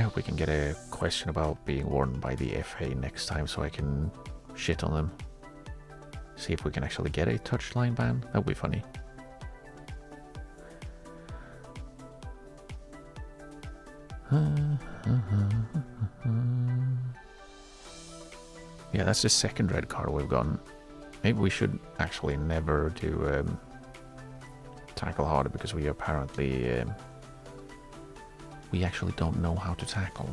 hope we can get a question about being warned by the FA next time so I can shit on them. See if we can actually get a touchline ban. That would be funny. Yeah, that's the second red card we've gotten. Maybe we should actually never do tackle harder because we apparently we actually don't know how to tackle.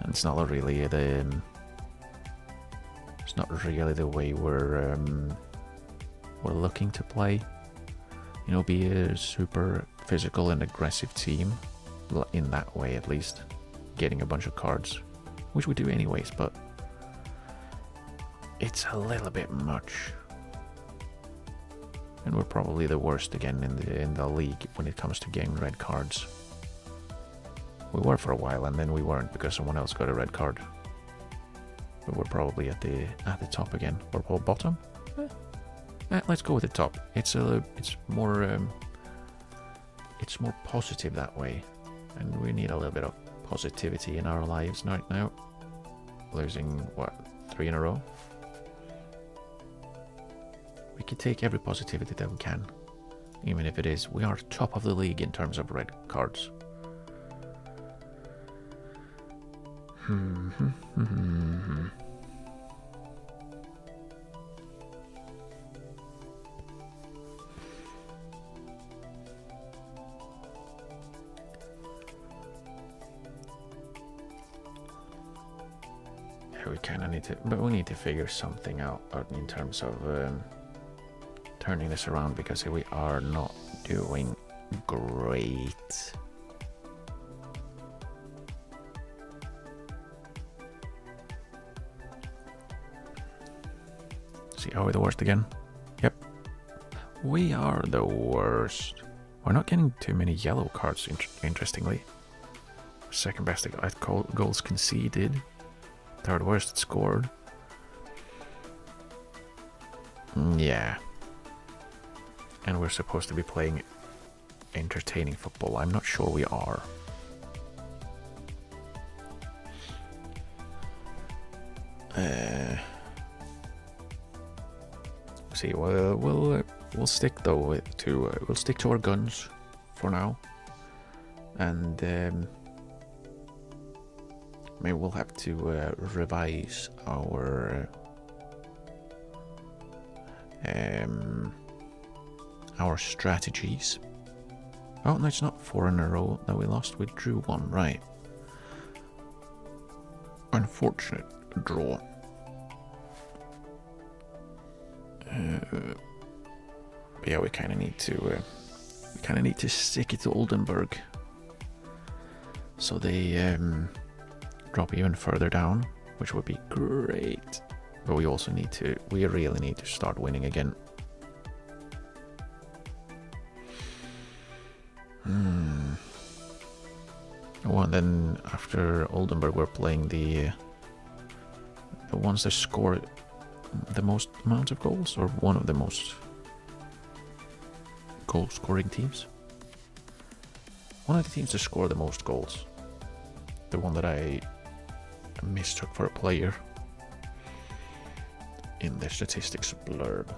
And it's not really the way we're looking to play. You know, be a super physical and aggressive team in that way, at least. Getting a bunch of cards, which we do anyways, but it's a little bit much. And we're probably the worst again in the league when it comes to getting red cards. We were for a while, and then we weren't because someone else got a red card. But we're probably at the top again, or bottom. Let's go with the top. It's more positive that way, and we need a little bit of positivity in our lives right now. Losing what, 3 in a row? We can take every positivity that we can, even if it is we are top of the league in terms of red cards. We kind of need to, but we need to figure something out in terms of turning this around, because we are not doing great. See, are we the worst again? Yep. We are the worst. We're not getting too many yellow cards, interestingly. Second best at goals conceded. Third worst scored. Yeah. And we're supposed to be playing entertaining football. I'm not sure we are. See, we'll stick though we'll stick to our guns for now, and maybe we'll have to revise our strategies. Oh, no, it's not 4 in a row that we lost. We drew 1, right? Unfortunate draw. But yeah, we kind of need to stick it to Oldenburg, so they drop even further down, which would be great. But we also we really need to start winning again. Oh, and then after Oldenburg, we're playing the ones that score the most amount of goals, or one of the most goal-scoring teams. One of the teams that score the most goals. The one that I mistook for a player in the statistics blurb.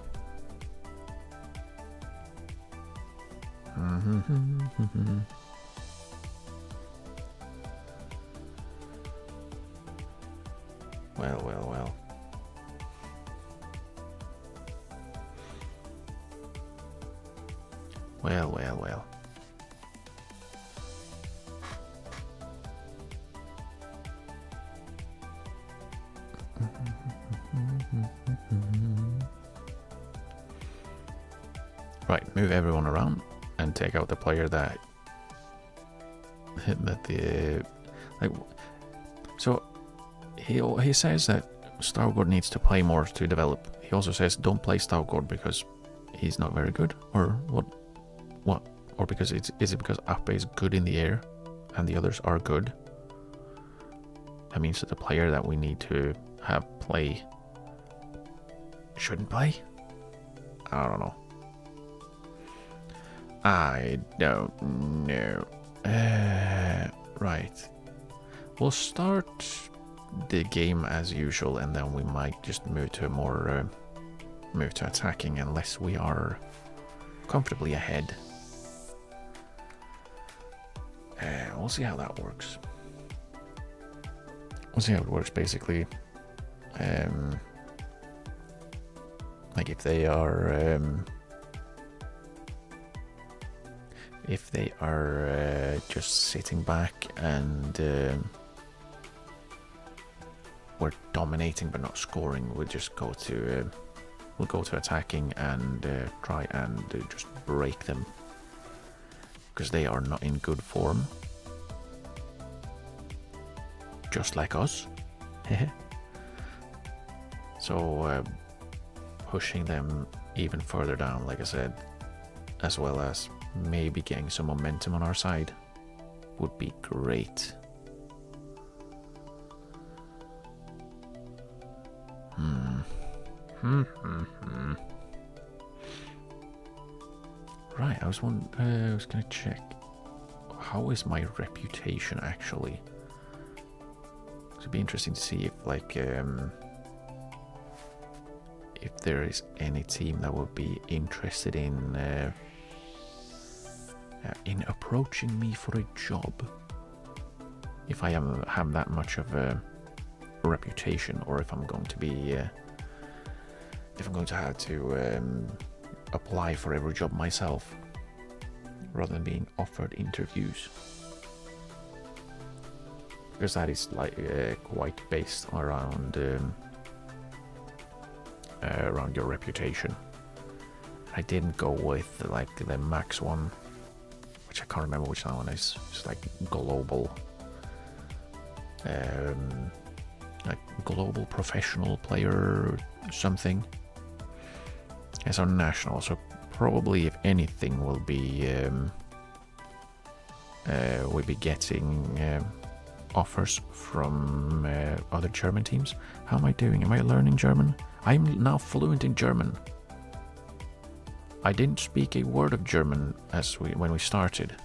Well. Well. Right, move everyone around and take out the player that so he says that Stargård needs to play more to develop. He also says don't play Stargård because he's not very good, or what? Or because is it because Ape is good in the air, and the others are good? That means that the player that we need to have play shouldn't play? I don't know. I don't know. Right. We'll start the game as usual, and then we might just move to move to attacking unless we are comfortably ahead. We'll see how that works. We'll see how it works, basically. Like if they are just sitting back and we're dominating but not scoring, we'll just go to attacking and try and just break them, because they are not in good form, just like us. So pushing them even further down, like I said, as well as maybe getting some momentum on our side, would be great. Right, I was gonna check, how is my reputation actually? It'd be interesting to see if if there is any team that would be interested in approaching me for a job. If I have that much of a reputation, or if I'm going to be have to apply for every job myself rather than being offered interviews, because that is quite based around your reputation. I didn't go with the max one, which I can't remember which that one is. It's like global, global professional player something. It's on national, so probably if anything we'll be getting offers from other German teams. How am I doing? Am I learning German? I'm now fluent in German. I didn't speak a word of German when we started.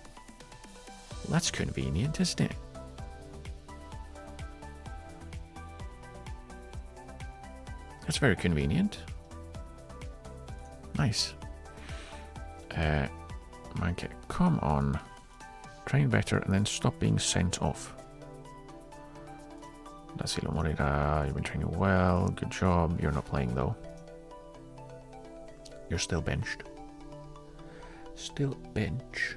That's convenient, isn't it? That's very convenient. Nice. Okay, come on. Train better and then stop being sent off. Dasilo Morira, you've been training well. Good job. You're not playing though. You're still benched. Still bench.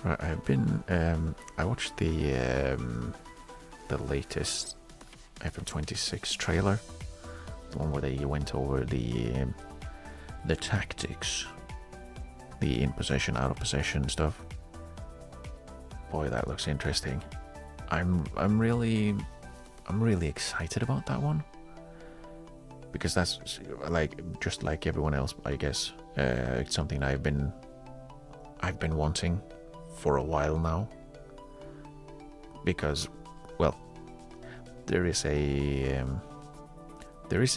Right, I watched the latest FM26 trailer, the one where they went over the tactics, the in possession, out of possession stuff. Boy, that looks interesting. I'm really excited about that one, because that's just like everyone else, I guess. It's something I've been wanting for a while now, because, well, there is a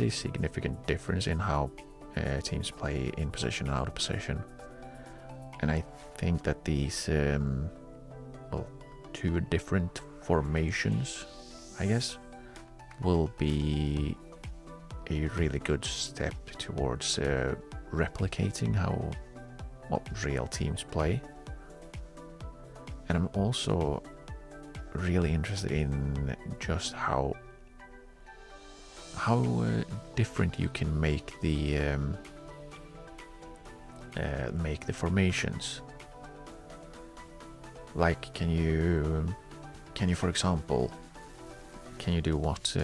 significant difference in how teams play in possession and out of possession, and I think that these two different formations, I guess, will be a really good step towards replicating how real teams play. And I'm also really interested in just how different you can make the formations. Like, can you for example, can you do what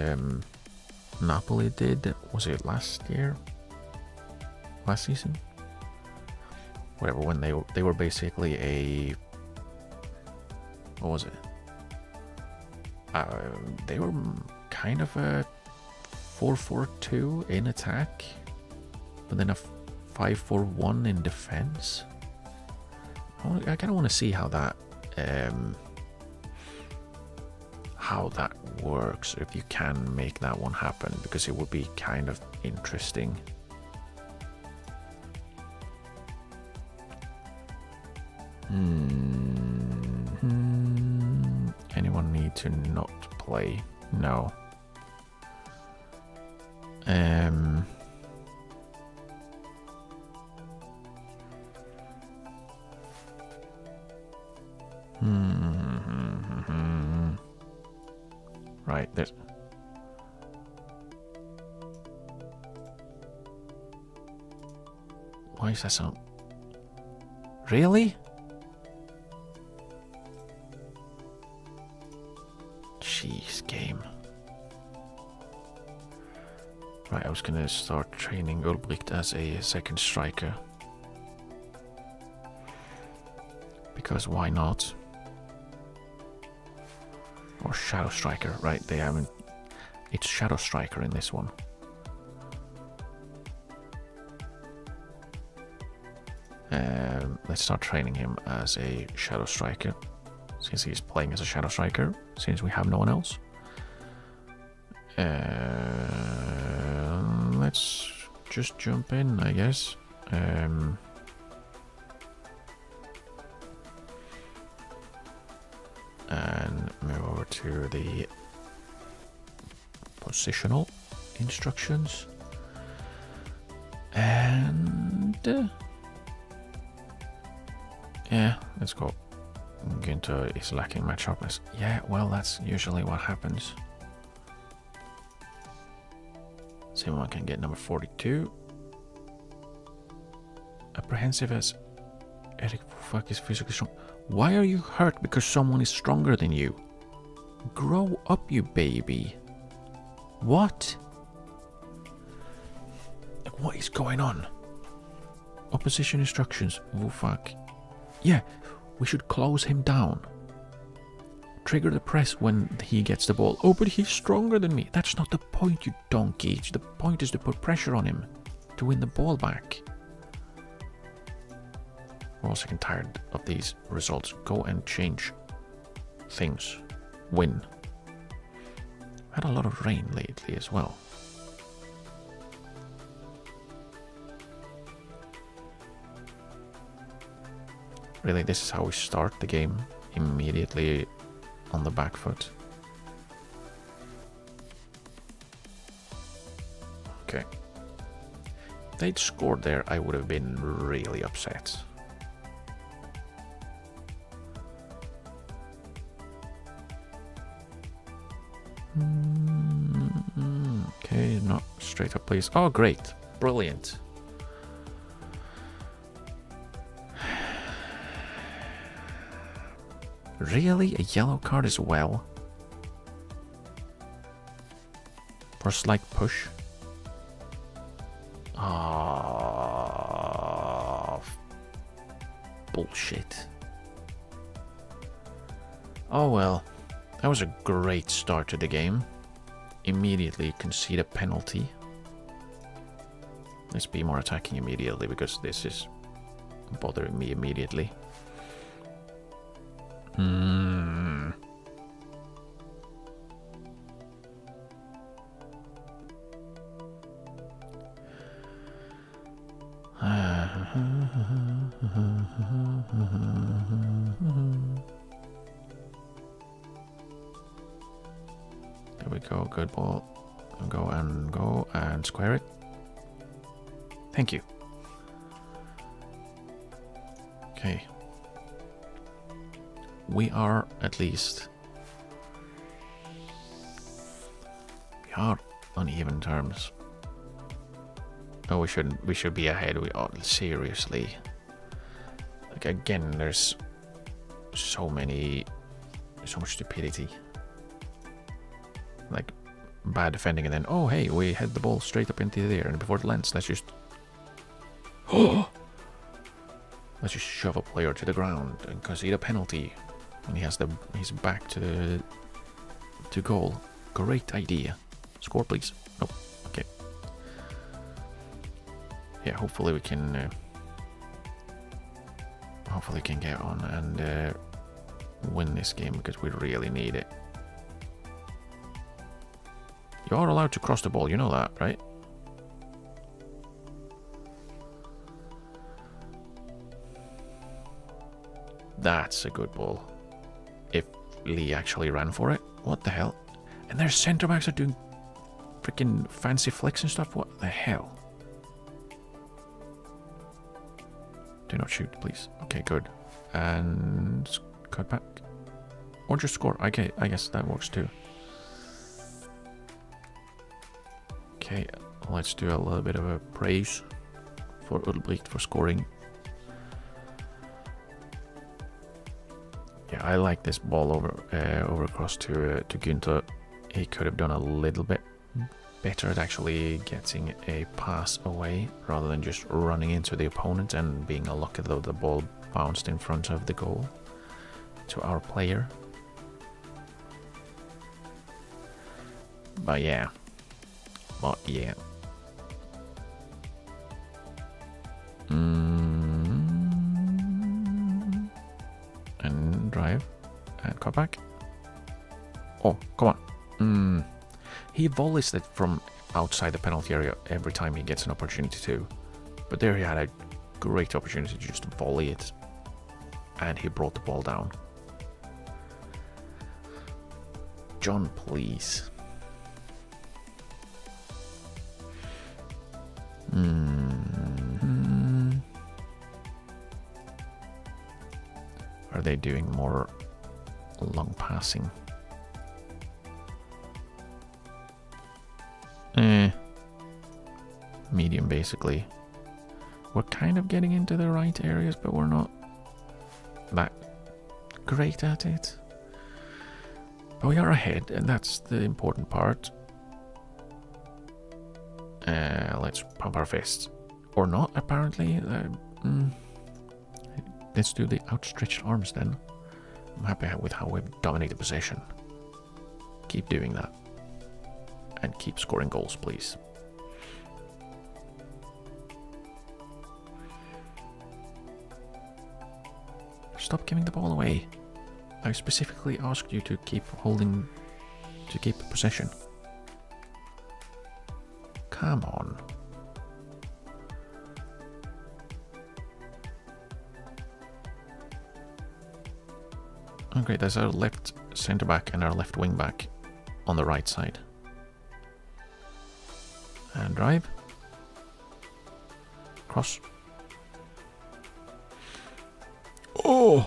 Napoli did? Was it last season? Whatever, when they were basically a, what was it? They were kind of a 4-4-2 in attack, but then a 5-4-1 in defense. I kind of want to see how that works, if you can make that one happen, because it would be kind of interesting. Anyone need to not play? No. Right, there's... Why is that so... Really? Jeez, game. Right, I was gonna start training Ulbricht as a second striker. Because why not? Or Shadow Striker, right? They haven't... It's Shadow Striker in this one. Let's start training him as a Shadow Striker, since he's playing as a Shadow Striker, since we have no one else. Let's just jump in, I guess. And move over to the positional instructions. And yeah, let's go. Günther is lacking match sharpness. Yeah, well, that's usually what happens. Someone can get number 42. Apprehensive as Eric Fuck is physically strong. Why are you hurt because someone is stronger than you? Grow up, you baby. What? What is going on? Opposition instructions. Oh, fuck. Yeah, we should close him down. Trigger the press when he gets the ball. Oh, but he's stronger than me. That's not the point, you donkey. The point is to put pressure on him to win the ball back. We're also getting tired of these results. Go and change things. Win. Had a lot of rain lately as well. Really, this is how we start the game, immediately on the back foot. Okay. If they'd scored there, I would have been really upset. Okay, not straight up, please. Oh, great. Brilliant. Really? A yellow card as well? For a slight push? Oh, bullshit. Oh well. That was a great start to the game. Immediately concede a penalty. Let's be more attacking immediately, because this is bothering me immediately. There we go. Good ball. Go and square it. Thank you. Okay. We are at least... We are on even terms. Oh, we shouldn't. We should be ahead. We ought, seriously. Like, again, there's so much stupidity. Like, bad defending, and then, oh, hey, we head the ball straight up into the air, and before it lands, let's just... let's just shove a player to the ground and concede a penalty when he has his back to goal. Great idea. Score, please. Oh, okay. Yeah, hopefully we can get on and win this game, because we really need it. You are allowed to cross the ball, you know that, right? That's a good ball. If Lee actually ran for it. What the hell? And their centre backs are doing freaking fancy flicks and stuff. What the hell? Do not shoot, please. Okay, good. And cut back. Or just score. Okay, I guess that works too. Okay, let's do a little bit of a praise for Ulbricht for scoring. Yeah, I like this ball over across to Günther. He could have done a little bit better at actually getting a pass away rather than just running into the opponent and being unlucky though the ball bounced in front of the goal to our player. But yeah. And drive and cut back. Oh, come on. He volleys it from outside the penalty area every time he gets an opportunity to. But there he had a great opportunity to just volley it. And he brought the ball down. John, please. Are they doing more long passing? Medium, basically. We're kind of getting into the right areas, but we're not that great at it. But we are ahead, and that's the important part. Let's pump our fists. Or not, apparently. Let's do the outstretched arms then. I'm happy with how we've dominated possession. Keep doing that. And keep scoring goals, please. Stop giving the ball away. I specifically asked you to keep possession. Come on. Okay, there's our left centre back and our left wing back on the right side. And drive. Cross. Oh!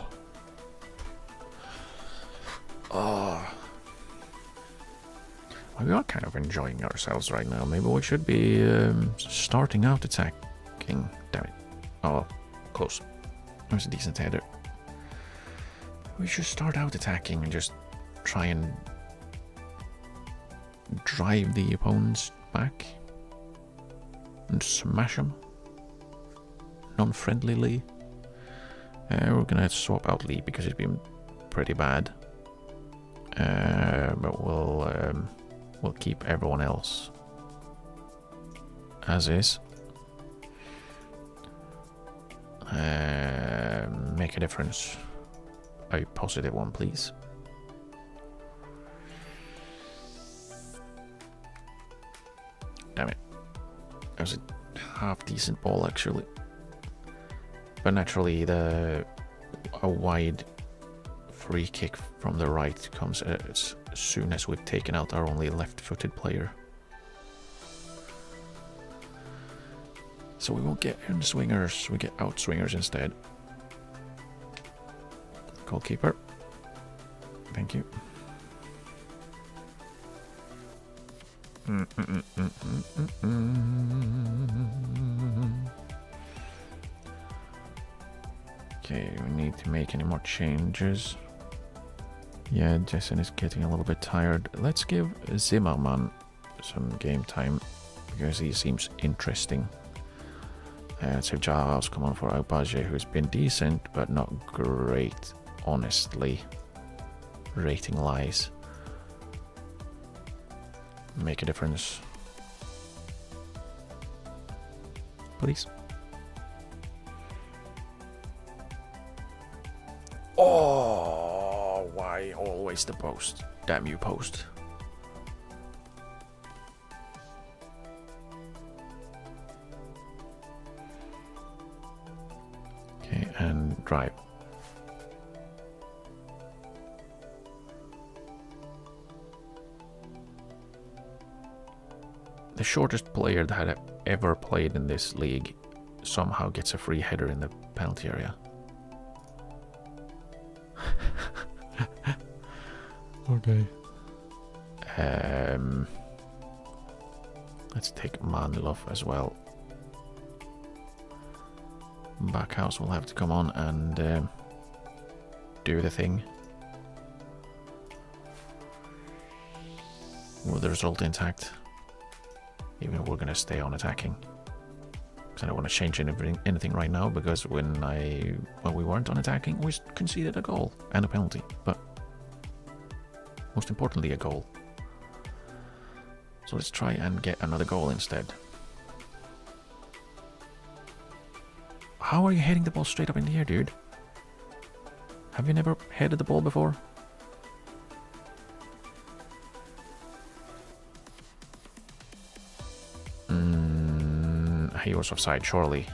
Oh. Well, we are kind of enjoying ourselves right now. Maybe we should be starting out attacking. Damn it. Oh, close. That was a decent header. We should start out attacking and just try and drive the opponents back and smash them non-friendlily. We're gonna swap out Lee because he's been pretty bad, but we'll keep everyone else as is. Make a difference. A positive one, please. Damn it. That was a half-decent ball, actually. But naturally, a wide free kick from the right comes as soon as we've taken out our only left-footed player. So we won't get in-swingers, we get out-swingers instead. Goalkeeper. Thank you. Okay, we need to make any more changes. Yeah, Jason is getting a little bit tired. Let's give Zimmerman some game time because he seems interesting. Let's have Jaws come on for Aubaje, who's been decent but not great, honestly. Rating lies. Make a difference. Please. Oh, why always the post? Damn you, post. Okay, and drive. The shortest player that had ever played in this league somehow gets a free header in the penalty area. Okay. Let's take Manilov as well. Backhouse will have to come on and do the thing. With the result intact. Even if we're going to stay on attacking. Because I don't want to change anything right now, because when we weren't on attacking, we conceded a goal and a penalty. But most importantly, a goal. So let's try and get another goal instead. How are you heading the ball straight up in the air, dude? Have you never headed the ball before? He was offside, surely.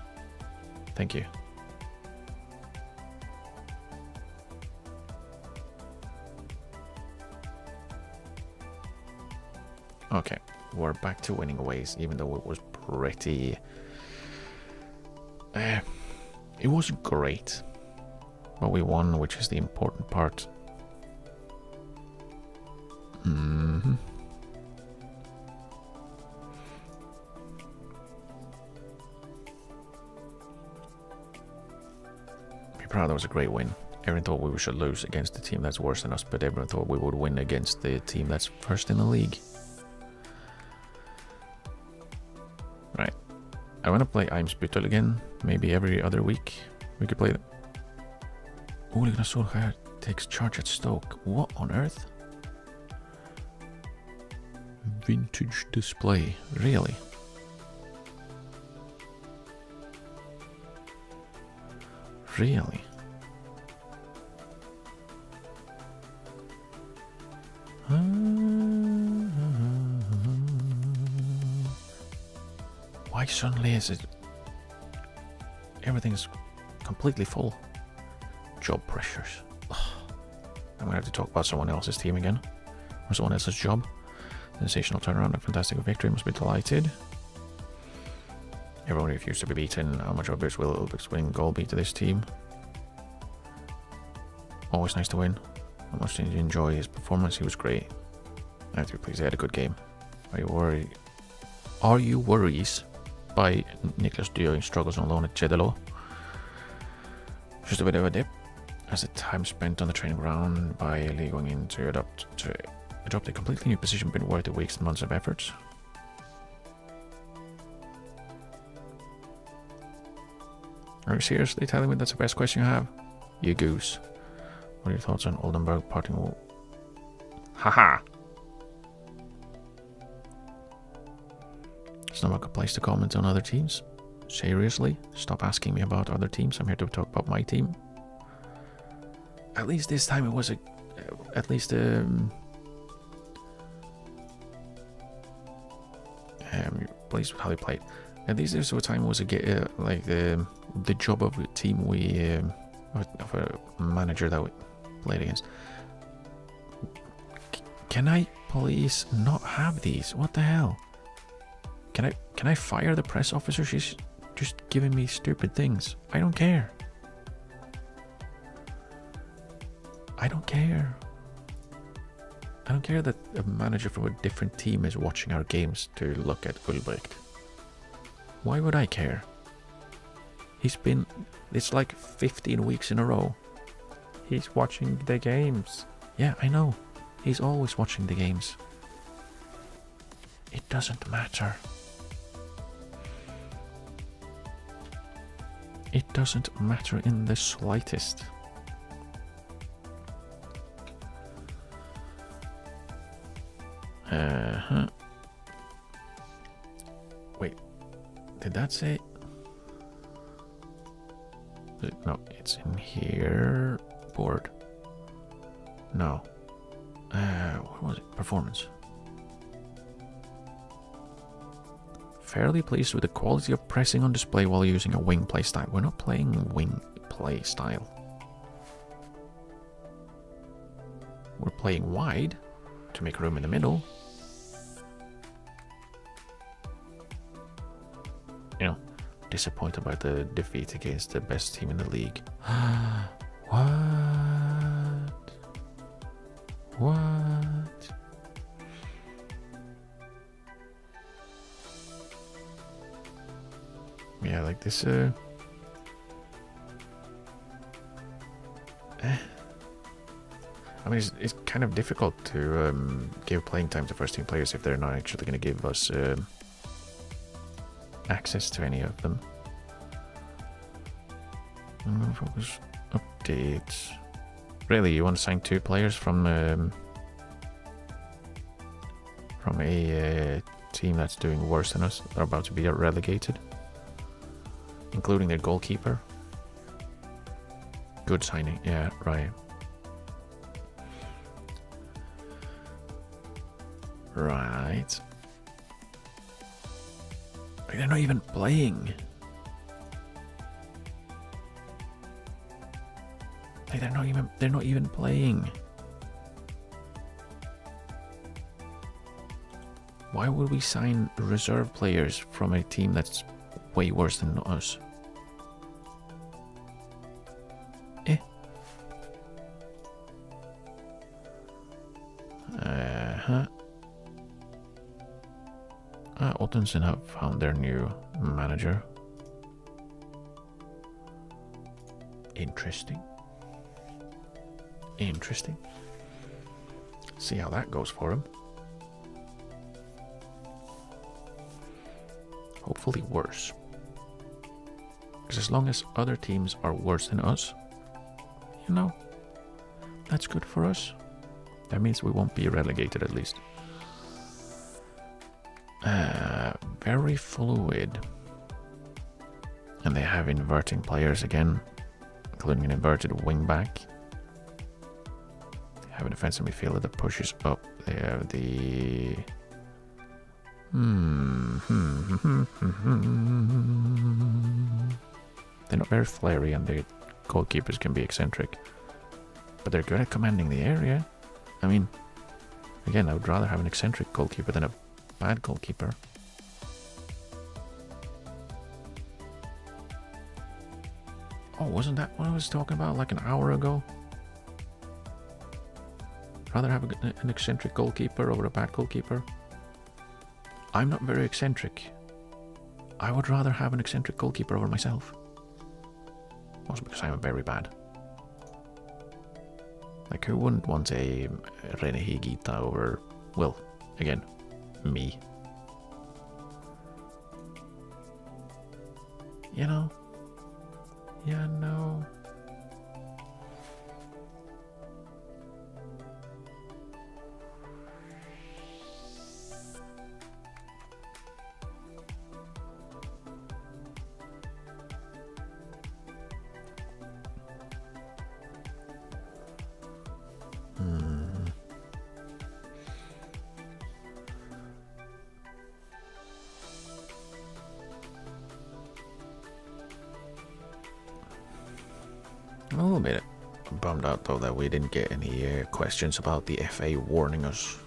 Thank you. Okay, we're back to winning ways, even though it was pretty... it wasn't great, but we won, which is the important part. Be proud, that was a great win. Everyone thought we should lose against the team that's worse than us, but everyone thought we would win against the team that's first in the league. Right. I want to play Eimsbüttel again, maybe every other week. We could play that. Ole Gunnar Solskjaer takes charge at Stoke. What on earth? Vintage display. Really? Really? Why suddenly is it... Everything's completely full. Job pressures. Ugh. I'm gonna have to talk about someone else's team again. Or someone else's job. Sensational turnaround and fantastic victory. Must be delighted. Everyone refused to be beaten. How much of this will Ulrich's winning goal be to this team? Always nice to win. How much did you enjoy his performance? He was great. I have to be pleased. He had a good game. Are you worried? Are you worries by Niklas Düring struggles on loan at Jedelo? Just a bit of a dip, as the time spent on the training ground by Lee going in to adopt a completely new position been worth the weeks and months of efforts. Are you seriously telling me that's the best question you have? You goose. What are your thoughts on Oldenburg parting? Haha! It's not a good place to comment on other teams. Seriously, stop asking me about other teams. I'm here to talk about my team. At least this time it was pleased with how they played. At least this time it was the job of a team of a manager that we played against. Can I please not have these? What the hell? Can I fire the press officer? She's just giving me stupid things. I don't care. I don't care. I don't care that a manager from a different team is watching our games to look at Ulbricht. Why would I care? It's like 15 weeks in a row. He's watching the games. Yeah, I know. He's always watching the games. It doesn't matter. It doesn't matter in the slightest. Wait, did that say? No, it's in here. Board. No. What was it? Performance. Fairly pleased with the quality of pressing on display while using a wing play style. We're not playing wing play style. We're playing wide to make room in the middle. You know, disappointed about the defeat against the best team in the league. What? What? Yeah, like this, I mean, it's kind of difficult to give playing time to first team players if they're not actually going to give us access to any of them. I'm going to focus updates. Really, you want to sign 2 players from a team that's doing worse than us? They're about to be relegated, including their goalkeeper. Good signing, yeah, right. Right. They're not even playing. Like they're not even playing. Why would we sign reserve players from a team that's way worse than us? Ottensen have found their new manager. Interesting. Interesting. See how that goes for him. Hopefully worse. Because as long as other teams are worse than us, you know, that's good for us. That means we won't be relegated at least. Very fluid. And they have inverting players again, including an inverted wing back. They have a defensive midfielder that pushes up. They have the... They're not very flary and their goalkeepers can be eccentric. But they're good at commanding the area. I mean, again, I would rather have an eccentric goalkeeper than a bad goalkeeper. Oh, wasn't that what I was talking about like an hour ago? Rather have an eccentric goalkeeper over a bad goalkeeper. I'm not very eccentric. I would rather have an eccentric goalkeeper over myself. Also because I'm very bad. Like, who wouldn't want a Rene Higuita over, well, again, me? You know? Yeah, no. A little bit bummed out though that we didn't get any questions about the FA warning us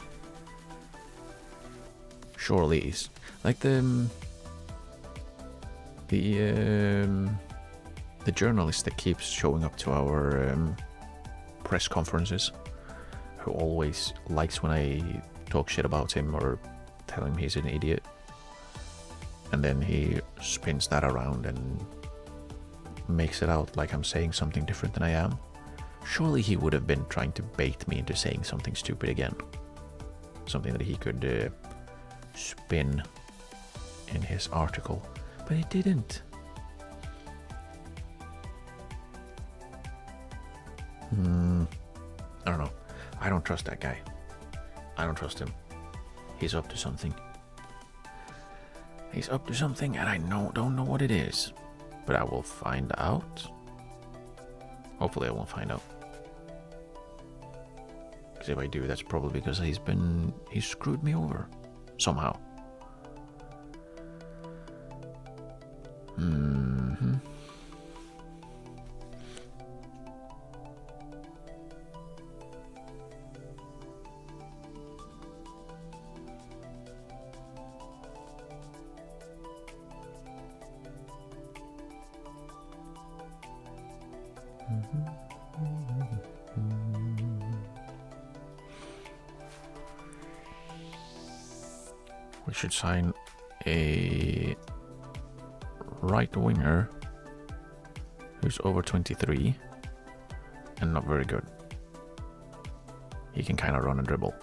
surely is like the journalist that keeps showing up to our press conferences, who always likes when I talk shit about him or tell him he's an idiot, and then he spins that around and makes it out like I'm saying something different than I am. Surely he would have been trying to bait me into saying something stupid again. Something that he could spin in his article. But he didn't. I don't know. I don't trust that guy. I don't trust him. He's up to something. He's up to something and I don't know what it is. But I will find out. Hopefully I won't find out. Because if I do, that's probably because he's screwed me over. Somehow. Mm-hmm. We should sign a right winger who's over 23 and not very good. He can kind of run and dribble.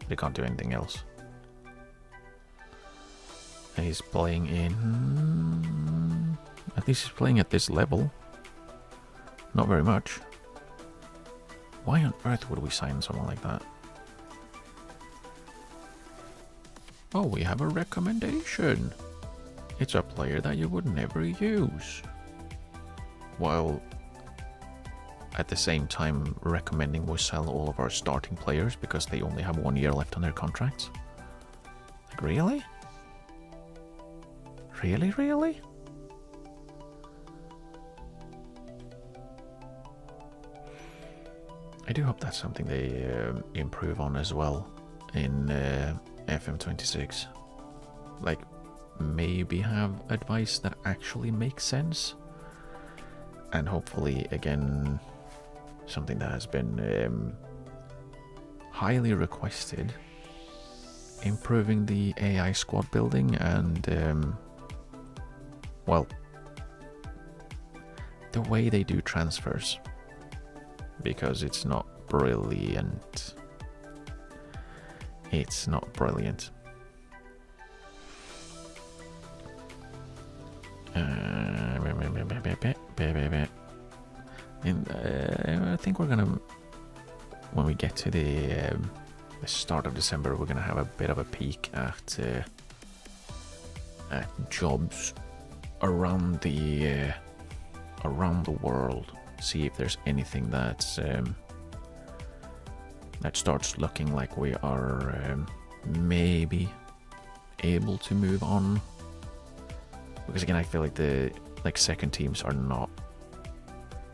He can't do anything else. And he's playing in... At least he's playing at this level. Not very much. Why on earth would we sign someone like that? Oh, we have a recommendation. It's a player that you would never use. While at the same time recommending we sell all of our starting players because they only have 1 year left on their contracts. Like, really? Really? I do hope that's something they improve on as well in FM26. Like, maybe have advice that actually makes sense. And hopefully, again, something that has been highly requested. Improving the AI squad building and, well, the way they do transfers. Because it's not brilliant. It's not brilliant. I think we're gonna, when we get to the start of December, we're gonna have a bit of a peek at jobs around the world. See if there's anything that's that starts looking like we are maybe able to move on. Because again, I feel like the second teams are not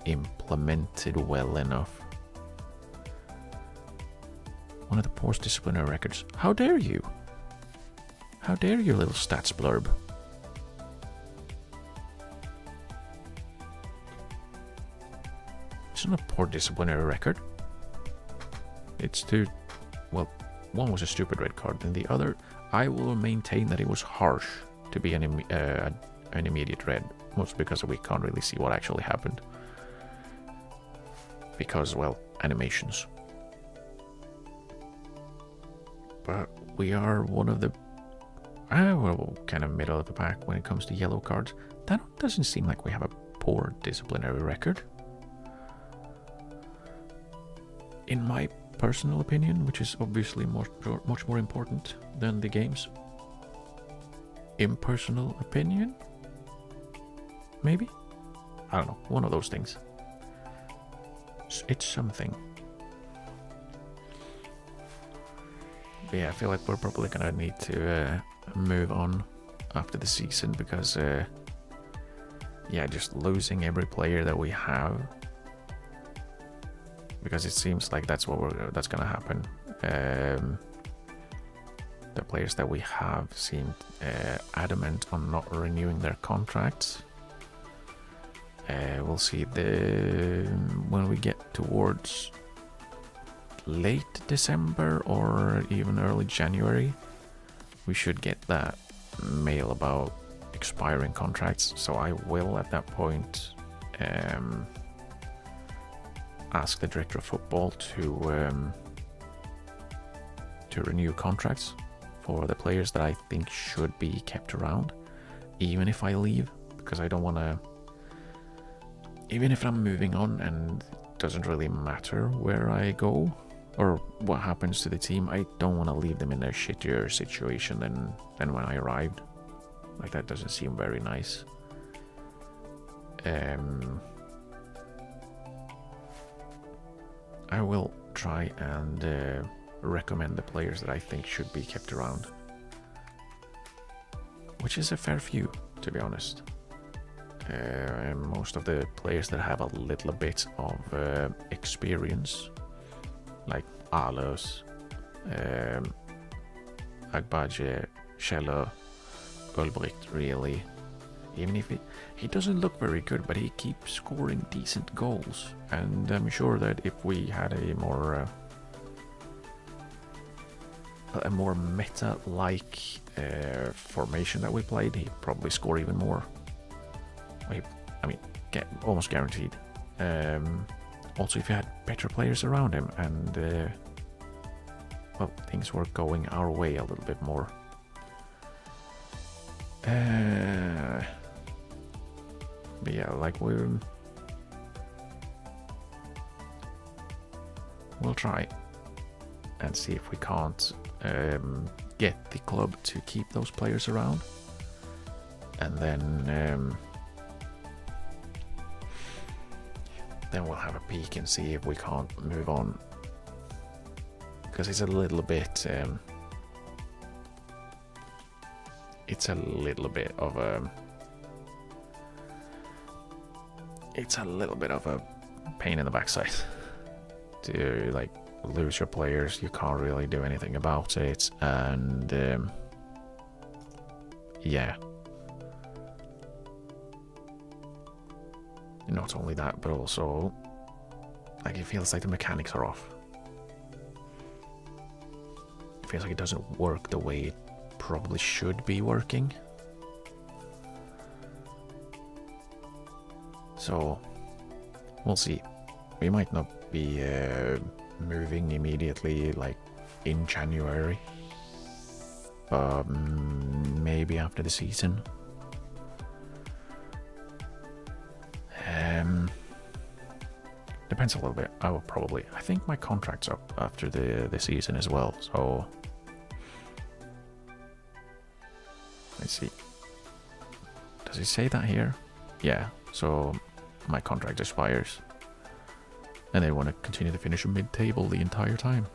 implemented well enough. One of the poorest disciplinary records. How dare you? How dare you, little stats blurb? It's not a poor disciplinary record. It's two... Well, one was a stupid red card, and the other, I will maintain that it was harsh to be an immediate red. Mostly because we can't really see what actually happened. Because, well, animations. But we are one of the... well, kind of middle of the pack when it comes to yellow cards. That doesn't seem like we have a poor disciplinary record. In my personal opinion, which is obviously much more important than the game's impersonal opinion, maybe? I don't know, one of those things. It's something. But yeah, I feel like we're probably gonna need to move on after the season because yeah, just losing every player that we have, because it seems like that's gonna happen. the players that we have seemed adamant on not renewing their contracts. We'll see when we get towards late December or even early January, we should get that mail about expiring contracts. So I will at that point ask the director of football to renew contracts for the players that I think should be kept around, even if I leave, because I don't want to. Even if I'm moving on and it doesn't really matter where I go or what happens to the team, I don't want to leave them in a shittier situation than when I arrived. Like, that doesn't seem very nice. I will try and recommend the players that I think should be kept around, which is a fair few, to be honest. Most of the players that have a little bit of experience, like Alos, Agbaje, Scheller, Ulbricht, really. Even if he doesn't look very good, but he keeps scoring decent goals. And I'm sure that if we had a more meta-like formation that we played, he'd probably score even more. I mean, almost guaranteed. Also, if you had better players around him and, well, things were going our way a little bit more. But yeah, like we'll try and see if we can't get the club to keep those players around, and then we'll have a peek and see if we can't move on, because it's a little bit of a pain in the backside to like lose your players. You can't really do anything about it, and yeah. Not only that, but also, like, it feels like the mechanics are off. It feels like it doesn't work the way it probably should be working. So, we'll see. We might not be moving immediately, like, in January. Maybe after the season. Depends a little bit. I think my contract's up after the season as well, so let's see. Does it say that here? Yeah, so my contract expires and they want to continue to finish mid-table the entire time.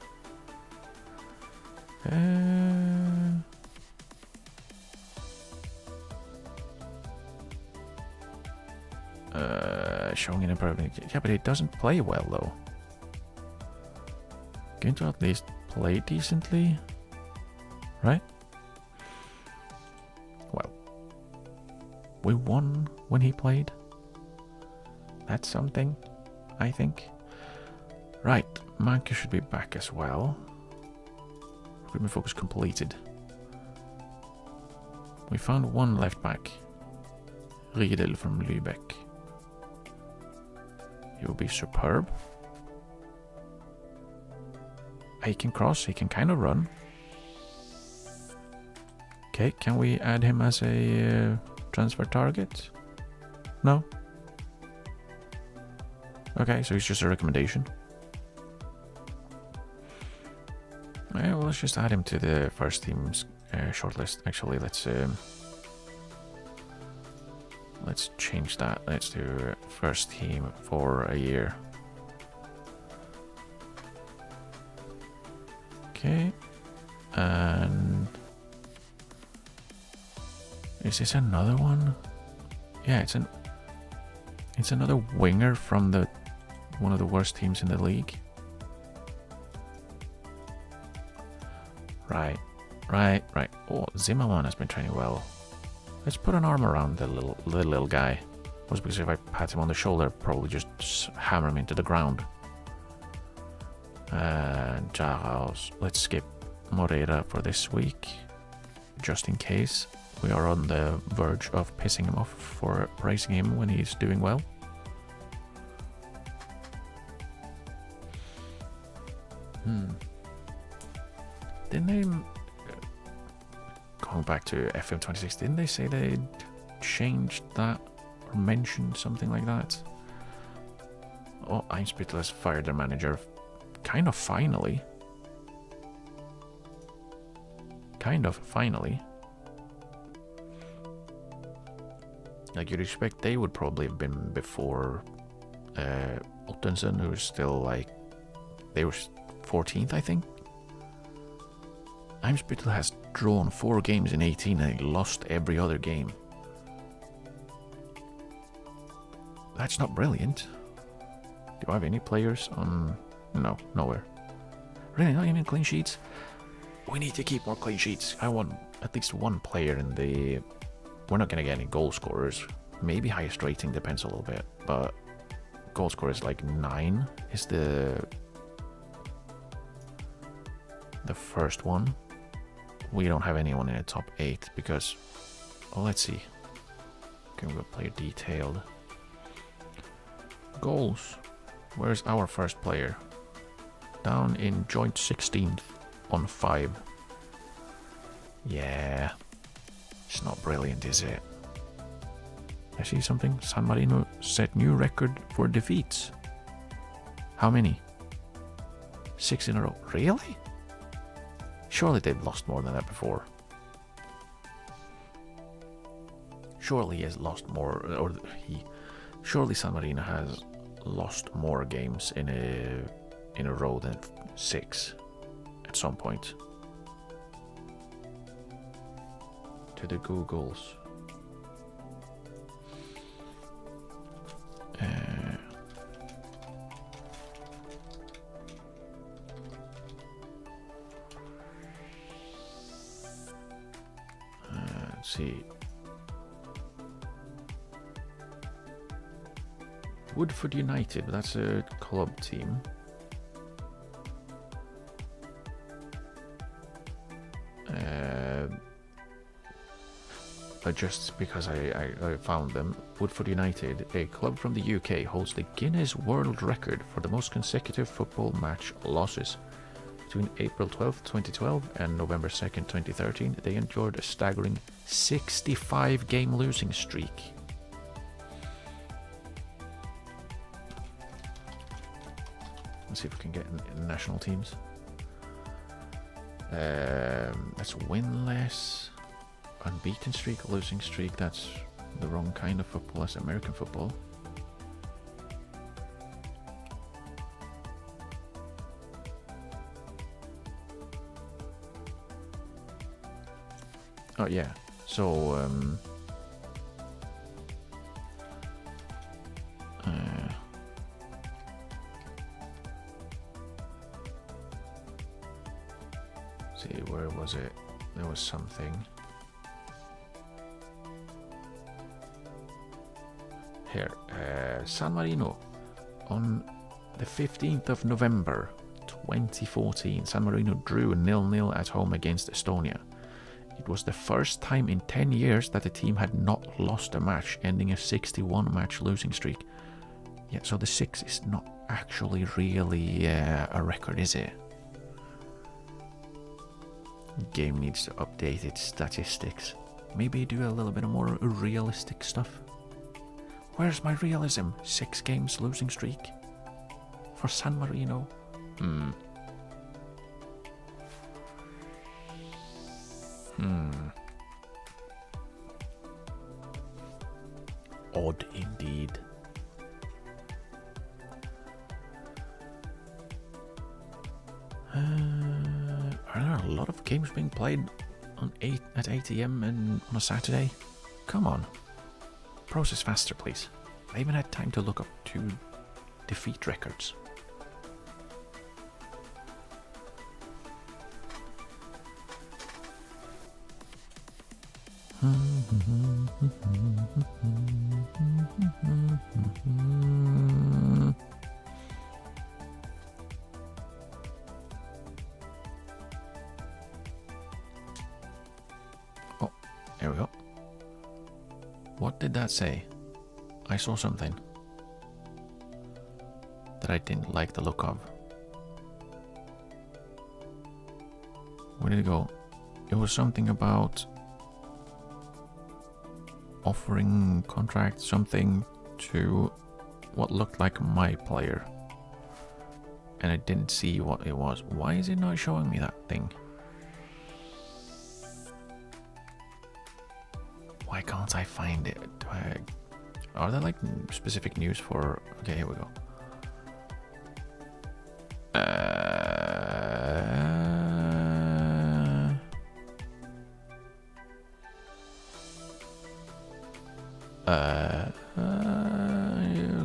Showing an improvement. Yeah, but it doesn't play well though. Going to at least play decently, right? Well, we won when he played. That's something, I think. Right, Manke should be back as well. Recruitment focus completed. We found one left back. Riedel from Lübeck. He will be superb. He can cross, he can kind of run. Okay, can we add him as a transfer target? No? Okay, so he's just a recommendation. Well, let's just add him to the first team's shortlist. Actually, let's change that. Let's do first team for a year. Okay. And is this another one? Yeah, it's another winger from one of the worst teams in the league. Right. Right. Oh, Zimmerman has been training well. Let's put an arm around the little guy. Was because if I pat him on the shoulder, probably just hammer him into the ground. And let's skip Moreira for this week, just in case we are on the verge of pissing him off for praising him when he's doing well. Didn't they, going back to FM26, didn't they say they changed that or mentioned something like that? Oh, Eimsbüttel has fired their manager. Kind of finally. Like, you'd expect they would probably have been before Ottensen, who's still like, they were 14th, I think. Eimsbüttel has drawn 4 games in 18 and he lost every other game. That's not brilliant. Do I have any players on? No, nowhere. Really, not even clean sheets? We need to keep more clean sheets. I want at least one player in the... We're not going to get any goal scorers. Maybe highest rating, depends a little bit. But goal scorer is like 9 is the first one. We don't have anyone in the top 8 because... Oh, let's see. Can we go player detailed? Goals. Where's our first player? Down in joint 16th on 5. Yeah. It's not brilliant, is it? I see something. San Marino set new record for defeats. How many? 6 in a row. Really? Surely they've lost more than that before. Surely he has lost more, or surely San Marino has lost more games in a row than 6 at some point. To the Googles. Let's see. Woodford United, that's a club team. Just because I found them. Woodford United, a club from the UK, holds the Guinness World Record for the most consecutive football match losses. Between April 12th, 2012 and November 2nd, 2013, they endured a staggering 65-game losing streak. Let's see if we can get in national teams. That's winless. Unbeaten streak, losing streak, that's the wrong kind of football. That's American football. Oh yeah, so see, where was it? There was something. Here, San Marino, on the 15th of November 2014, San Marino drew 0-0 at home against Estonia. It was the first time in 10 years that the team had not lost a match, ending a 61-match losing streak. Yeah, so the 6 is not actually really a record, is it? Game needs to update its statistics. Maybe do a little bit more realistic stuff. Where's my realism? 6 games losing streak for San Marino. Odd indeed. Are there a lot of games being played at 8 AM and on a Saturday? Come on. Process faster, please. I even had time to look up 2 defeat records. Oh, there we go. What did that say? I saw something that I didn't like the look of. Where did it go? It was something about offering contract something to what looked like my player. And I didn't see what it was. Why is it not showing me that thing? Why can't I find it? Are there like specific news for... Okay, here we go.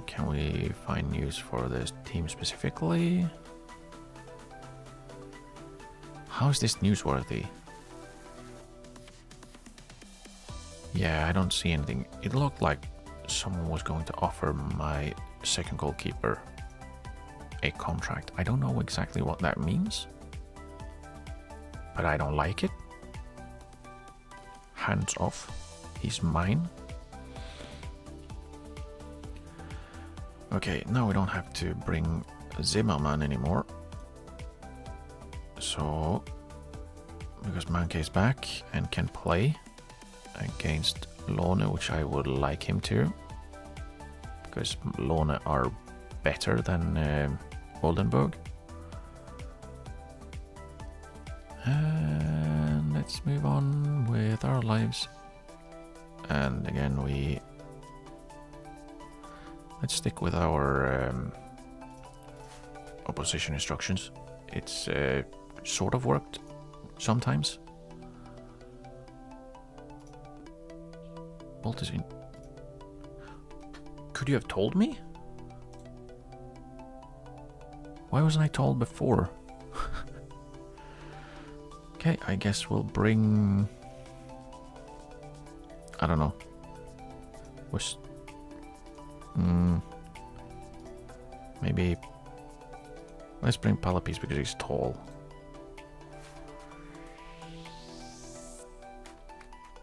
Can we find news for this team specifically? How is this newsworthy? Yeah, I don't see anything. It looked like someone was going to offer my second goalkeeper a contract. I don't know exactly what that means, but I don't like it. Hands off. He's mine. Okay, now we don't have to bring Zimmerman anymore. So, because Manke is back and can play against Lone, which I would like him to, because Lone are better than Oldenburg. And let's move on with our lives. And again, let's stick with our opposition instructions. It's sort of worked sometimes. Bolt is in. Could you have told me? Why wasn't I told before? Okay, I guess we'll bring... I don't know. Maybe... Let's bring Palapis because he's tall.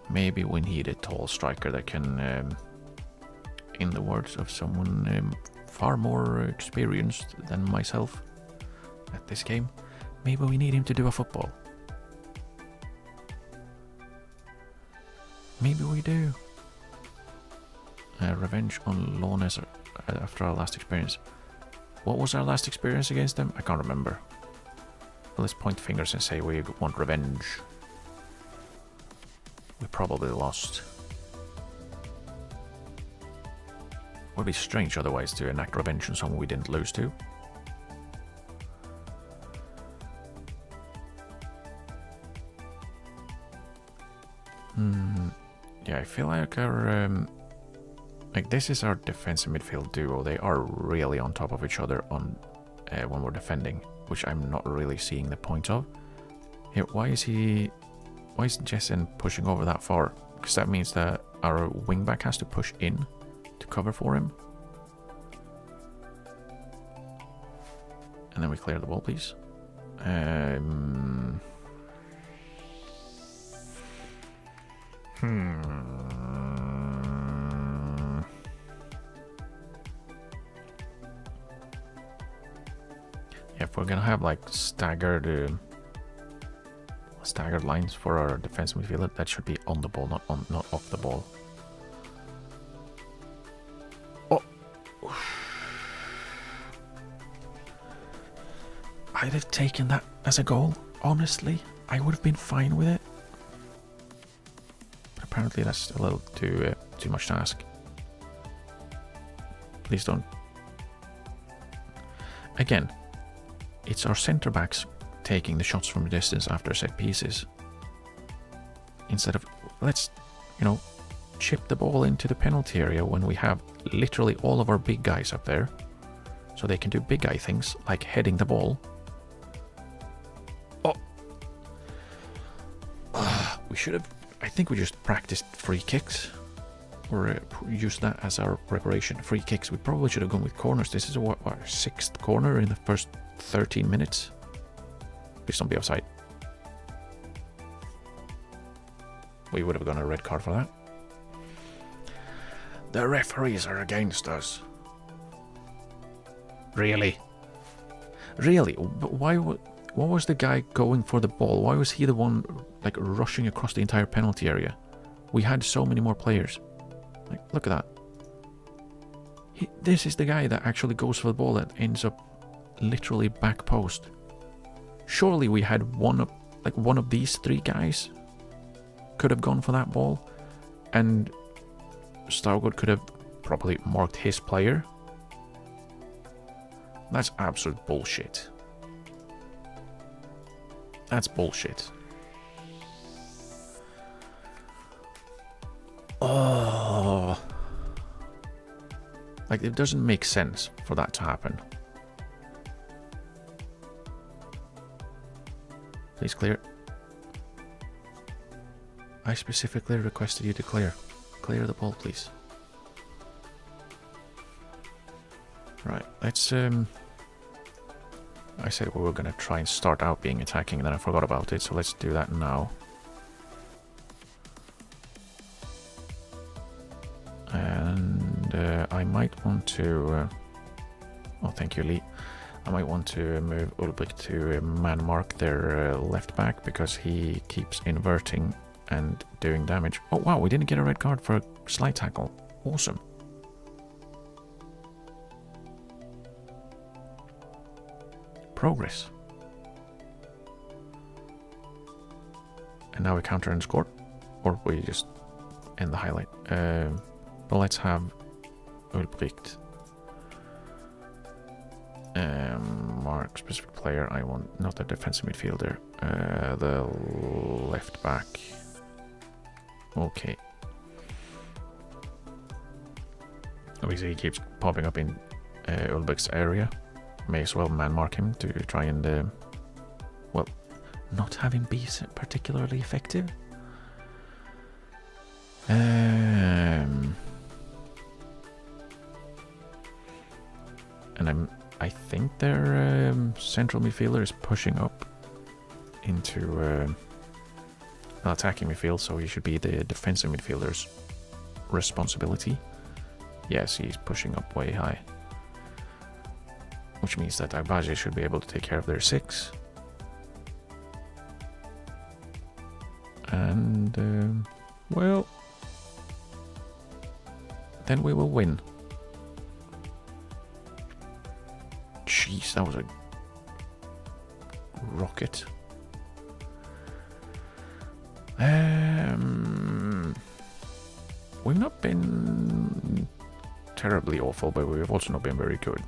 Maybe we need a tall striker that can, in the words of someone far more experienced than myself at this game, maybe we need him to do a football. Maybe we do. Revenge on Lawrence after our last experience. What was our last experience against them? I can't remember. Well, let's point fingers and say we want revenge. We probably lost. Would be strange otherwise to enact revenge on someone we didn't lose to. Yeah, I feel like our like this is our defensive midfield duo. They are really on top of each other on when we're defending, which I'm not really seeing the point of. Here, why is Jessen pushing over that far? Because that means that our wingback has to push in to cover for him. And then we clear the ball, please. If we're gonna have like staggered lines for our defensive midfielder, that should be on the ball, not off the ball. Oh, I'd have taken that as a goal. Honestly, I would have been fine with it. But apparently, that's a little too much to ask. Please don't. Again, it's our centre backs taking the shots from a distance after set pieces. Instead of, let's, chip the ball into the penalty area when we have literally all of our big guys up there. So they can do big guy things like heading the ball. Oh! We should have I think we just practiced free kicks. Or use that as our preparation. Free kicks. We probably should have gone with corners. This is what 6th corner in the first 13 minutes. Please don't be offside. We would have gotten a red card for that. The referees are against us. Really? Really? But why? What was the guy going for the ball? Why was he the one like rushing across the entire penalty area? We had so many more players. Like, look at that. This is the guy that actually goes for the ball that ends up literally back post. Surely we had one of these 3 guys could have gone for that ball, and Starwood could have probably marked his player. That's absolute bullshit. That's bullshit. Oh. Like, it doesn't make sense for that to happen. Please clear. I specifically requested you to clear. Clear the ball, please. Right, let's I said we were gonna try and start out being attacking, and then I forgot about it, so let's do that now. And I might want to oh, thank you, Lee. I might want to move Ulbrich to man mark their left back, because he keeps inverting and doing damage. Oh wow, we didn't get a red card for a slide tackle. Awesome. Progress. And now we counter and score, or we just end the highlight. But let's have Ulbricht mark specific player. I want not a defensive midfielder, the left back. Okay. Obviously he keeps popping up in Ulbricht's area. May as well man mark him to try and well, not have him be particularly effective. And I think their central midfielder is pushing up into attacking midfield, so he should be the defensive midfielder's responsibility. Yes, he's pushing up way high, which means that Agbaje should be able to take care of their 6. And well, then we will win. Jeez, that was a rocket. We've not been terribly awful, but we've also not been very good.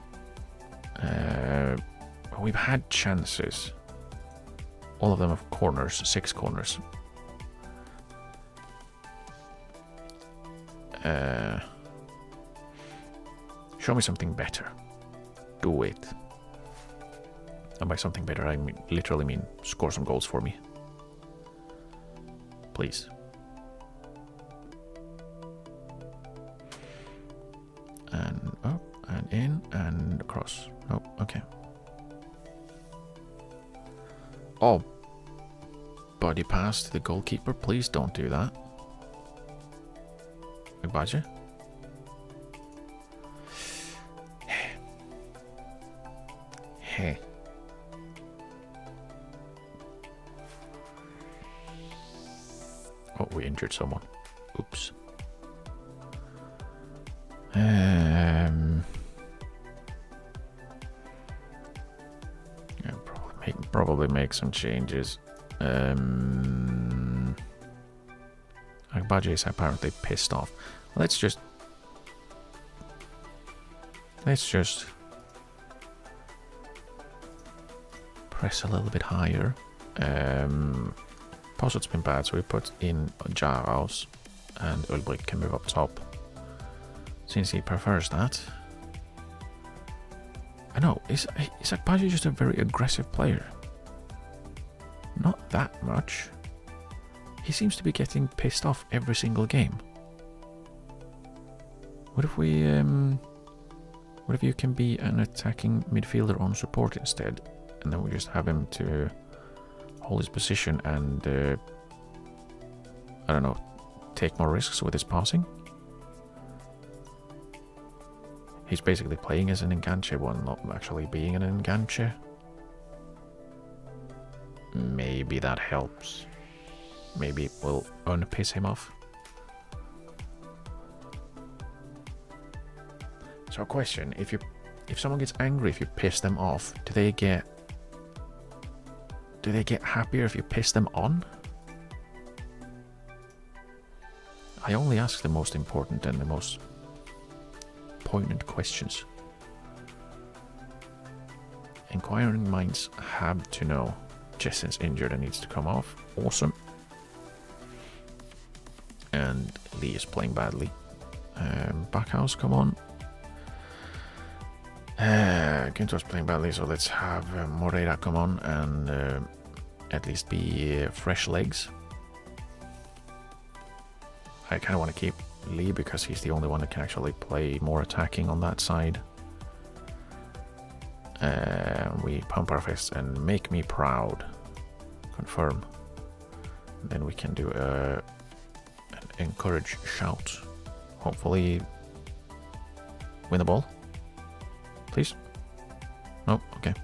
We've had chances. All of them have corners, 6 corners. Show me something better. Do it. And by something better, I literally mean score some goals for me. Please. And up, and in, and across. Oh, okay. Oh. Body pass to the goalkeeper. Please don't do that. Agbaje. Hey. Oh, we injured someone. Oops. Yeah, probably make some changes. Agbaje is apparently pissed off. Let's just press a little bit higher. Posset's been bad, so we put in Jaraus, and Ulbrich can move up top, since he prefers that. I know, is Agbaje just a very aggressive player? Not that much. He seems to be getting pissed off every single game. What if we... what if you can be an attacking midfielder on support instead? And then we just have him to hold his position and... I don't know, take more risks with his passing? He's basically playing as an enganche one, not actually being an enganche. Maybe that helps. Maybe it will unpiss him off. So a question, if someone gets angry if you piss them off, do they get happier if you piss them on? I only ask the most important and the most poignant questions. Inquiring minds have to know. Jessen's injured and needs to come off. Awesome. And Lee is playing badly. Backhouse, come on. Ginto's playing badly, so let's have Moreira come on and at least be fresh legs. I kind of want to keep Lee because he's the only one that can actually play more attacking on that side. We pump our fists and make me proud. Confirm. And then we can do an encourage shout. Hopefully win the ball. Please. Nope, okay.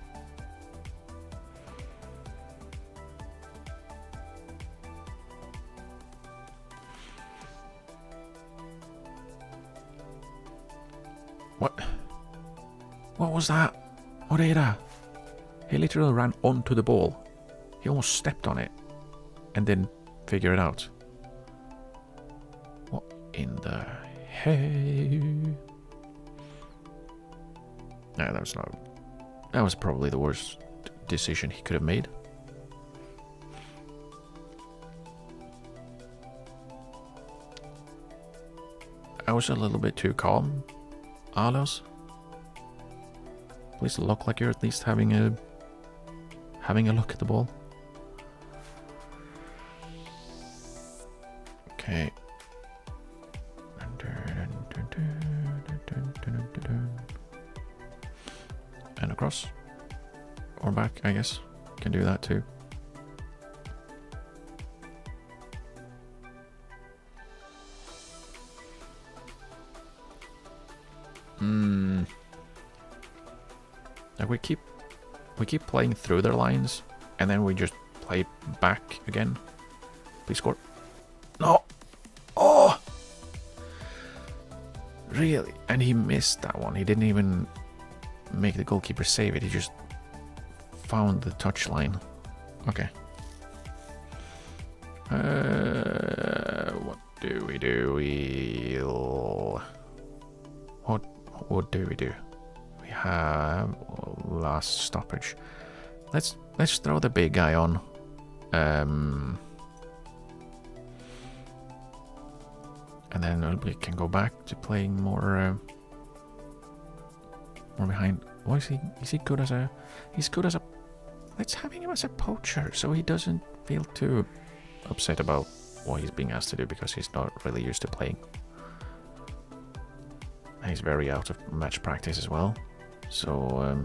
What was that? Moreira. He literally ran onto the ball. He almost stepped on it and then figure it out. What in the hey? No, that was probably the worst decision he could have made. I was a little bit too calm, Alos. Please look like you're at least having a look at the ball. Okay. And across. Or back, I guess. Can do that too. Like we keep playing through their lines and then we just play back again. Please score. No. Oh. Really? And he missed that one. He didn't even make the goalkeeper save it. He just found the touchline. Okay. What do we do? What do we do? We have last stoppage. Let's throw the big guy on. And then we can go back to playing more behind. Why is he? Is he good as a? He's good as a. Let's have him as a poacher, so he doesn't feel too upset about what he's being asked to do because he's not really used to playing. He's very out of match practice as well. So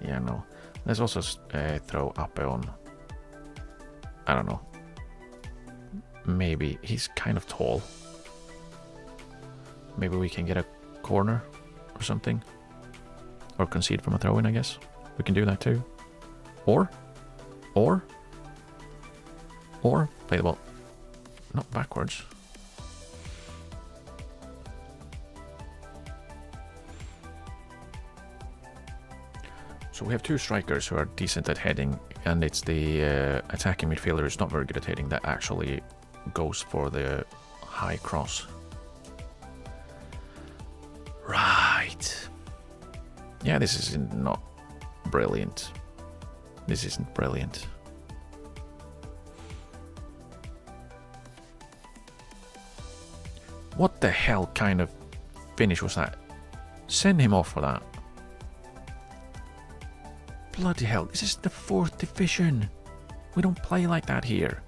yeah, no. Let's also throw Ape on. I don't know. Maybe he's kind of tall. Maybe we can get a corner or something. Or concede from a throw-in, I guess. We can do that too. Or play the ball. Not backwards. So we have two strikers who are decent at heading, and it's the attacking midfielder who's not very good at heading that actually goes for the high cross. Right. Yeah, this is not brilliant. This isn't brilliant. What the hell kind of finish was that? Send him off for that. Bloody hell, this is the 4th division. We don't play like that here.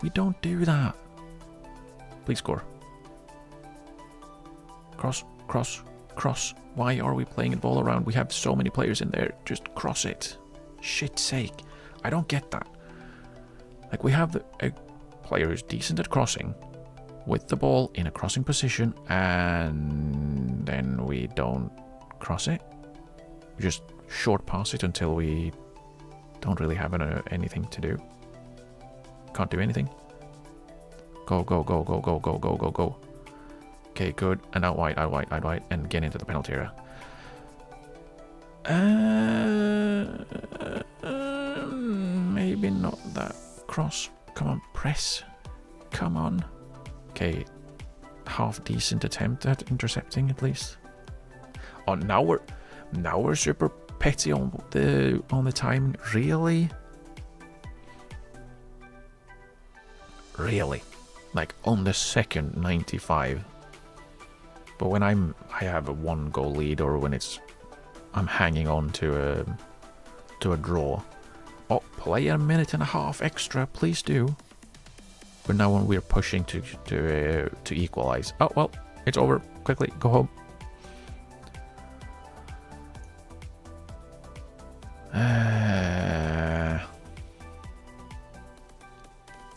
We don't do that. Please score. Cross, cross, cross. Why are we playing the ball around? We have so many players in there. Just cross it. Shit's sake. I don't get that. Like, we have a player who's decent at crossing with the ball in a crossing position, and then we don't cross it. We just short pass it until we don't really have anything to do. Can't do anything. Go, go, go, go, go, go, go, go, go. Okay, good. And out wide, out wide, out wide, and get into the penalty area. Maybe not that cross. Come on, press. Come on. Okay, half decent attempt at intercepting at least. Oh, now we're super petty on the timing. Really? Really? Like on the second 95. But when I have a 1-goal lead, or when I'm hanging on to a draw. Oh, play a minute and a half extra, please do. But now when we're pushing to equalize. Oh well, it's over. Quickly, go home.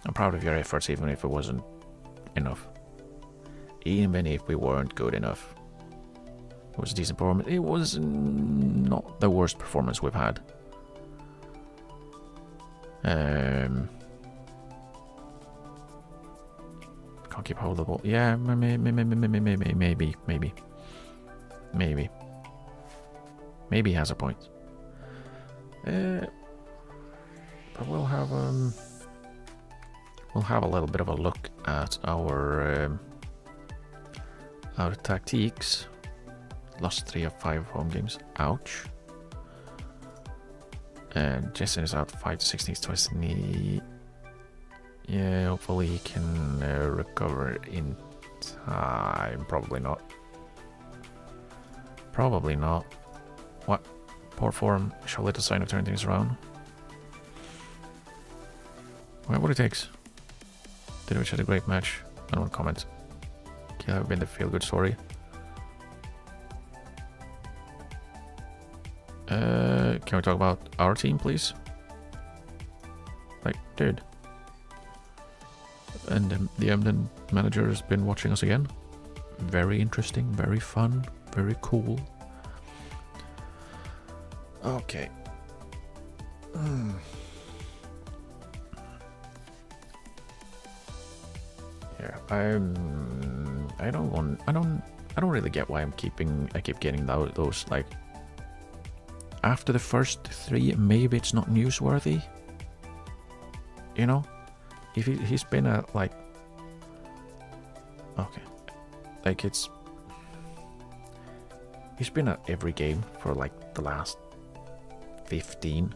I'm proud of your efforts, even if it wasn't enough. Even if we weren't good enough. It was a decent performance. It was not the worst performance we've had. Can't keep hold of the ball. Yeah, maybe. Maybe he has a point. But we'll have a little bit of a look at our tactics. Lost 3 of 5 home games. Ouch. And Jason is out 5 to 6 knees twice in the. Yeah, hopefully he can recover in time. Probably not. Probably not. What? Poor form. Show little sign of turning things around. Whatever it takes. Didovich had a great match. I don't want to comment. Can have been the feel-good story. Can we talk about our team, please? Like, dude. And the Emden manager has been watching us again. Very interesting, very fun, very cool. Okay. Yeah, I don't really get why I keep getting those like. After the first 3, maybe it's not newsworthy. You know, if he's been a like, okay, like he's been at every game for like the last 15.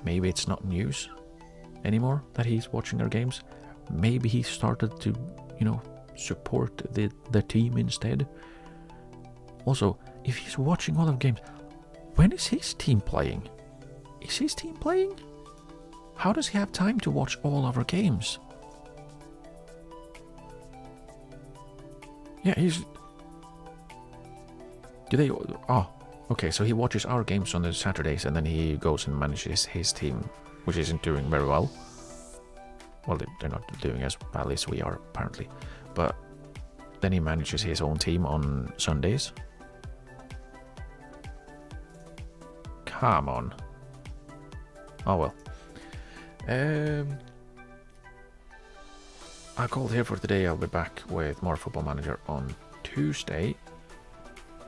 Maybe it's not news anymore that he's watching our games. Maybe he started to, you know, support the team instead. Also, if he's watching all of games, when is his team playing? Is his team playing? How does he have time to watch all of our games? Yeah, Oh, okay, so he watches our games on the Saturdays and then he goes and manages his team, which isn't doing very well. Well, they're not doing as badly as we are, apparently. But then he manages his own team on Sundays. Come on. Oh well. I called here for today. I'll be back with more Football Manager on Tuesday.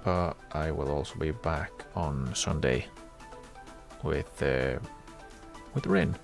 But I will also be back on Sunday with Rin.